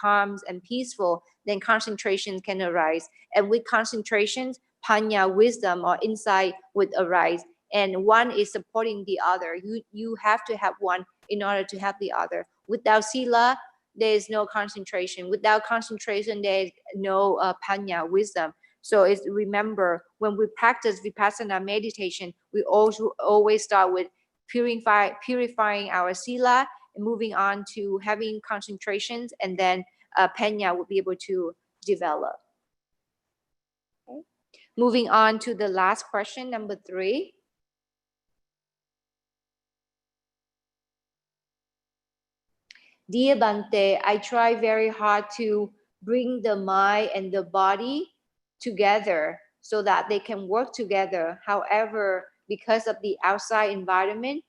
calm and peaceful, then concentration can arise. And with concentrations, panya, wisdom or insight would arise. And one is supporting the other. You have to have one in order to have the other. Without sila, there is no concentration. Without concentration, there is no panya, wisdom. So remember, when we practice vipassana meditation, we also always start with purifying our sila and moving on to having concentrations, and then panya will be able to develop. Okay. Moving on to the last question, number 3. Dear Bante, I try very hard to bring the mind and the body together so that they can work together. However, because of the outside environment,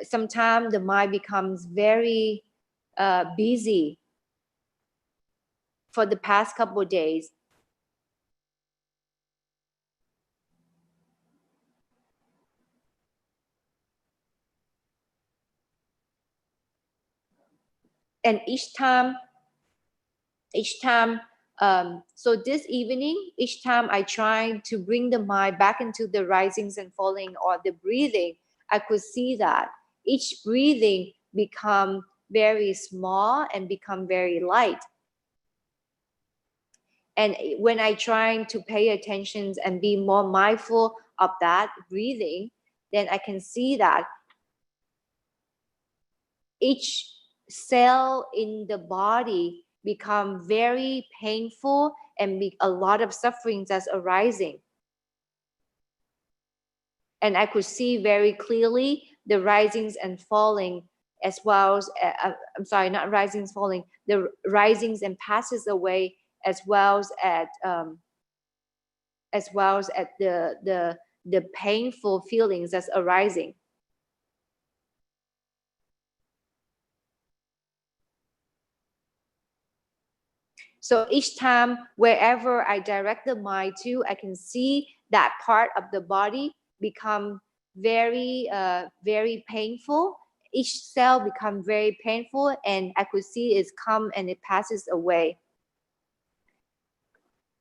sometimes the mind becomes very busy for the past couple of days. And each time So this evening, each time I try to bring the mind back into the risings and falling or the breathing, I could see that each breathing become very small and become very light. And when I try to pay attention and be more mindful of that breathing, then I can see that each cell in the body become very painful and a lot of sufferings that's arising. And I could see very clearly the risings and falling, as well as I'm sorry, not risings falling, the risings and passes away, as well as at the painful feelings that's arising. So each time, wherever I direct the mind to, I can see that part of the body become very, very painful. Each cell become very painful, and I could see it's come and it passes away.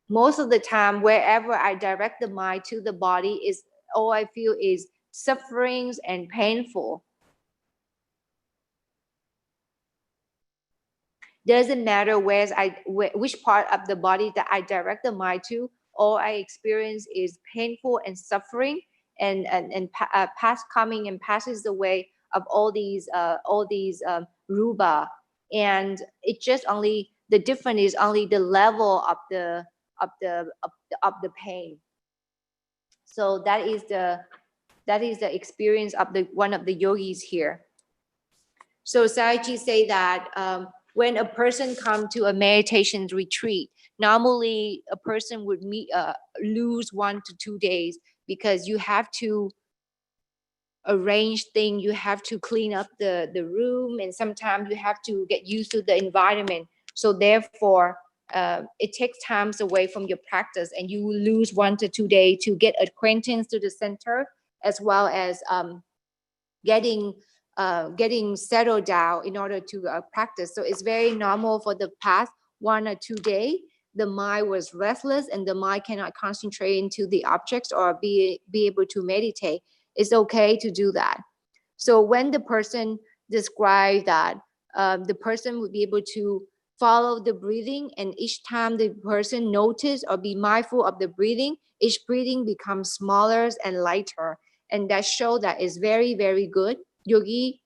Most of the time, wherever I direct the mind to the body, is all I feel is sufferings and painful. Doesn't matter which part of the body that I direct the mind to, all I experience is painful and suffering, and past coming and passes away of all these ruba, and it just only the difference is only the level of the pain. So that is the experience of one of the yogis here. So Sayagyi say that when a person comes to a meditation retreat, normally a person would lose 1 to 2 days, because you have to arrange things, you have to clean up the room, and sometimes you have to get used to the environment. So therefore, it takes time away from your practice, and you will lose 1 to 2 days to get acquaintance to the center, as well as getting settled down in order to practice. So it's very normal for the past 1 or 2 days, the mind was restless and the mind cannot concentrate into the objects or be able to meditate. It's okay to do that. So when the person described that, the person would be able to follow the breathing, and each time the person notice or be mindful of the breathing, each breathing becomes smaller and lighter. And that shows that is very, very good. Yogi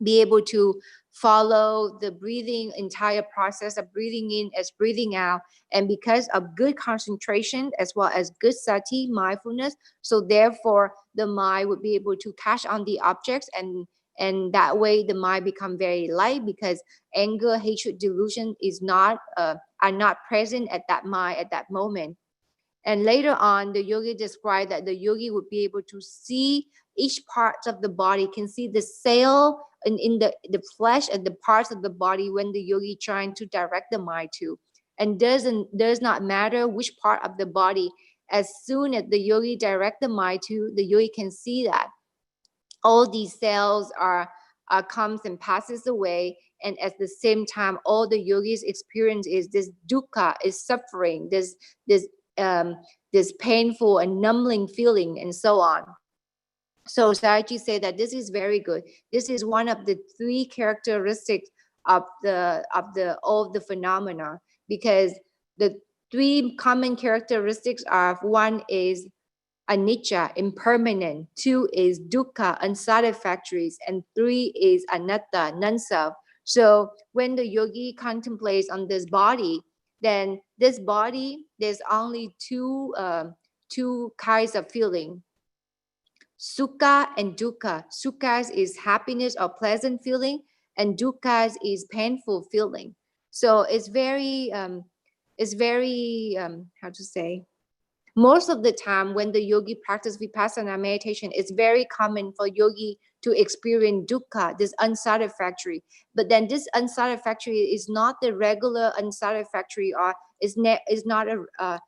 be able to follow the breathing, entire process of breathing in as breathing out, and because of good concentration as well as good sati, mindfulness, so therefore the mind would be able to catch on the objects, and that way the mind become very light, because anger, hatred, delusion are not present at that mind at that moment. And later on, the yogi described that the yogi would be able to see each part of the body, can see the cell in the flesh and the parts of the body when the yogi trying to direct the mind to. And does not matter which part of the body, as soon as the yogi direct the mind to, the yogi can see that all these cells are comes and passes away, and at the same time all the yogis experience is this dukkha, is suffering, this painful and numbing feeling, and so on. So Sayagyi say that this is very good. This is one of the 3 characteristics of all the phenomena, because the 3 common characteristics are: 1 is anicca, impermanent; 2 is dukkha, unsatisfactory; and 3 is anatta, non-self. So when the yogi contemplates on this body, then this body, there's only two kinds of feeling: Suka and Dukkha. Sukha is happiness or pleasant feeling, and Dukkha is painful feeling. So it's very how to say, most of the time when the yogi practice vipassana meditation, it's very common for yogi to experience dukkha, this unsatisfactory. But then this unsatisfactory is not the regular unsatisfactory, or is not a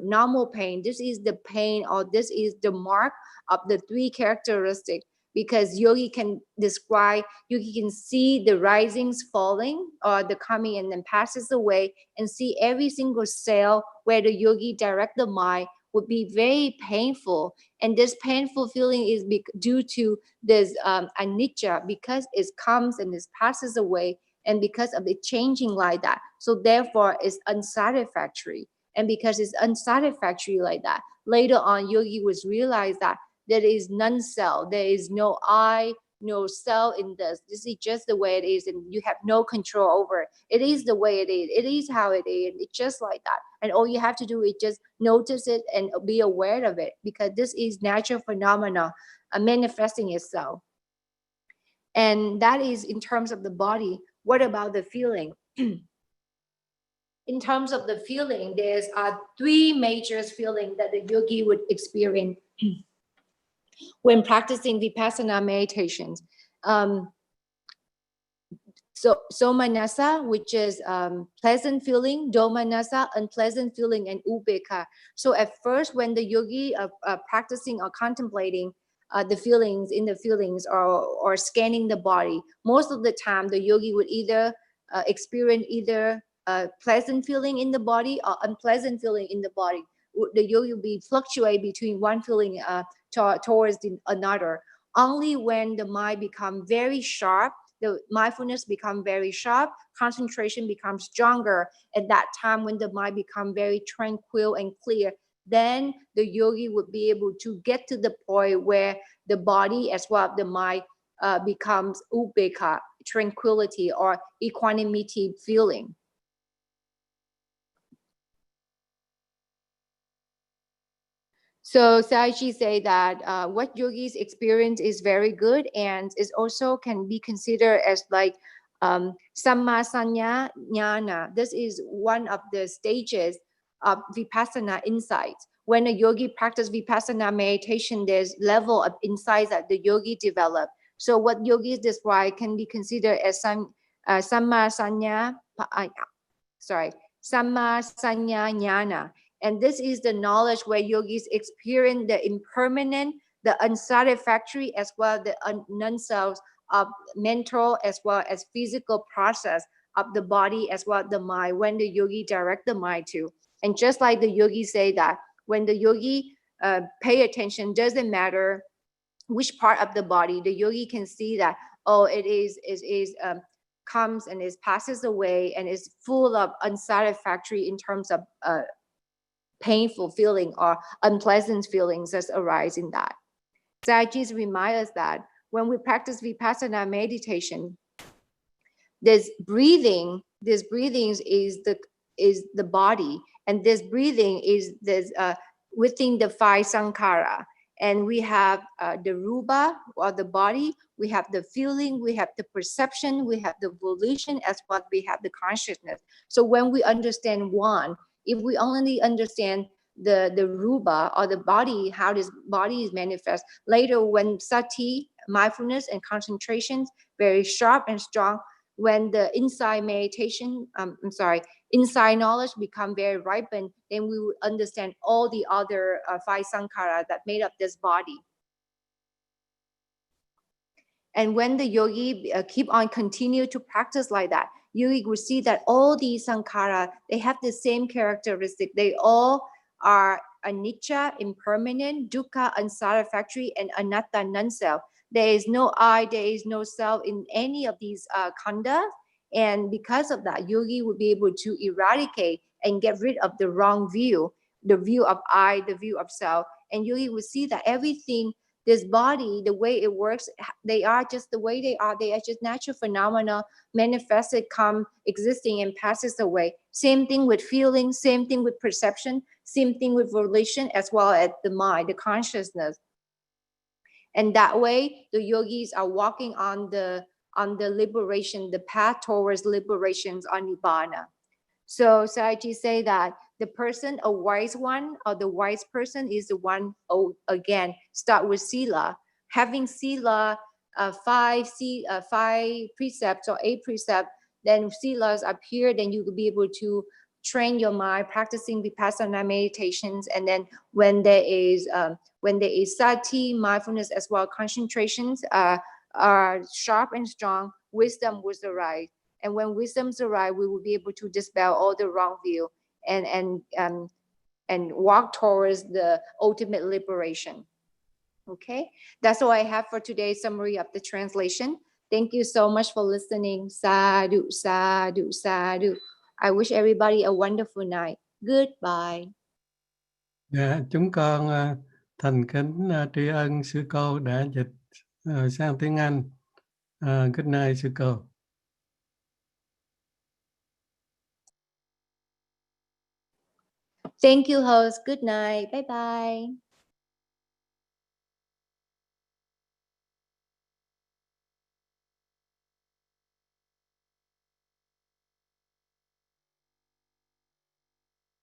normal pain. This is the pain, or this is the mark of the 3 characteristics. because Yogi can describe, Yogi can see the risings, falling, or the coming and then passes away, and see every single cell where the Yogi direct the mind would be very painful. And this painful feeling is due to this anicca, because it comes and it passes away, and because of it changing like that. So therefore it's unsatisfactory. And because it's unsatisfactory like that, later on Yogi was realized that there is none self, there is no I, no self in this. This is just the way it is, and you have no control over it. It is the way it is. It is how it is. It's just like that. And all you have to do is just notice it and be aware of it, because this is natural phenomena manifesting itself. And that is in terms of the body. What about the feeling? In terms of the feeling, there's three major feelings that the yogi would experience when practicing vipassana meditations. So somanasa, which is pleasant feeling, domanasa, unpleasant feeling, and upekkha. So at first, when the yogi practicing or contemplating the feelings or scanning the body, most of the time the yogi would either experience either pleasant feeling in the body or unpleasant feeling in the body. The yogi will be fluctuate between one feeling towards another. Only when the mind become very sharp, the mindfulness become very sharp, concentration becomes stronger. At that time, when the mind become very tranquil and clear, then the yogi would be able to get to the point where the body as well as the mind becomes upekkha, tranquility or equanimity feeling. So Sayagyi say that what yogis experience is very good, and it also can be considered as like sammasanya jnana. This is one of the stages of vipassana insights. When a yogi practice vipassana meditation, there's level of insights that the yogi develop. So what yogis describe can be considered as sammasanya jnana. And this is the knowledge where yogis experience the impermanent, the unsatisfactory, as well as the non-self of mental as well as physical process of the body as well as the mind when the yogi direct the mind to. And just like the yogi say that when the yogi pay attention, doesn't matter which part of the body, the yogi can see that, oh, it is comes and it passes away and is full of unsatisfactory in terms of painful feeling or unpleasant feelings that arise in that. Sayagyi reminds us that when we practice vipassana meditation, this breathing is the body, and this breathing is this within the five sankhara. And we have the rupa or the body, we have the feeling, we have the perception, we have the volition, as well as we have the consciousness. So when we understand one, if we only understand the rupa or the body, how this body is manifest, later when sati, mindfulness and concentration, very sharp and strong, when the inside meditation, inside knowledge become very ripened, then we would understand all the other five sankhara that made up this body. And when the yogi keep on continue to practice like that, yogi will see that all these sankhara, they have the same characteristic. They all are anicca, impermanent, dukkha, unsatisfactory, and anatta, non-self. There is no I, there is no self in any of these khandhas. And because of that, yogi will be able to eradicate and get rid of the wrong view, the view of I, the view of self. And yogi will see that everything, this body, the way it works, they are just the way they are. They are just natural phenomena, manifested, come, existing, and passes away. Same thing with feeling, same thing with perception, same thing with volition, as well as the mind, the consciousness. And that way, the yogis are walking on the liberation, the path towards liberations on nibbana. So Sayagyi say that the person, a wise one, or the wise person is the one, again, start with sila. Having sila, five precepts or 8 precepts, then silas appear, then you will be able to train your mind practicing vipassana meditations, and then when there is sati, mindfulness as well, concentrations are sharp and strong, wisdom will arise. And when wisdoms arise, we will be able to dispel all the wrong view and walk towards the ultimate liberation. Okay, that's all I have for today's summary of the translation. Thank you so much for listening. Sadhu, sadhu, sadhu. I wish everybody a wonderful night. Goodbye. Dạ, chúng con thành kính tri ân sư cô đã dịch sang tiếng Anh. Good night sư cô. Thank you, host. Good night. Bye bye.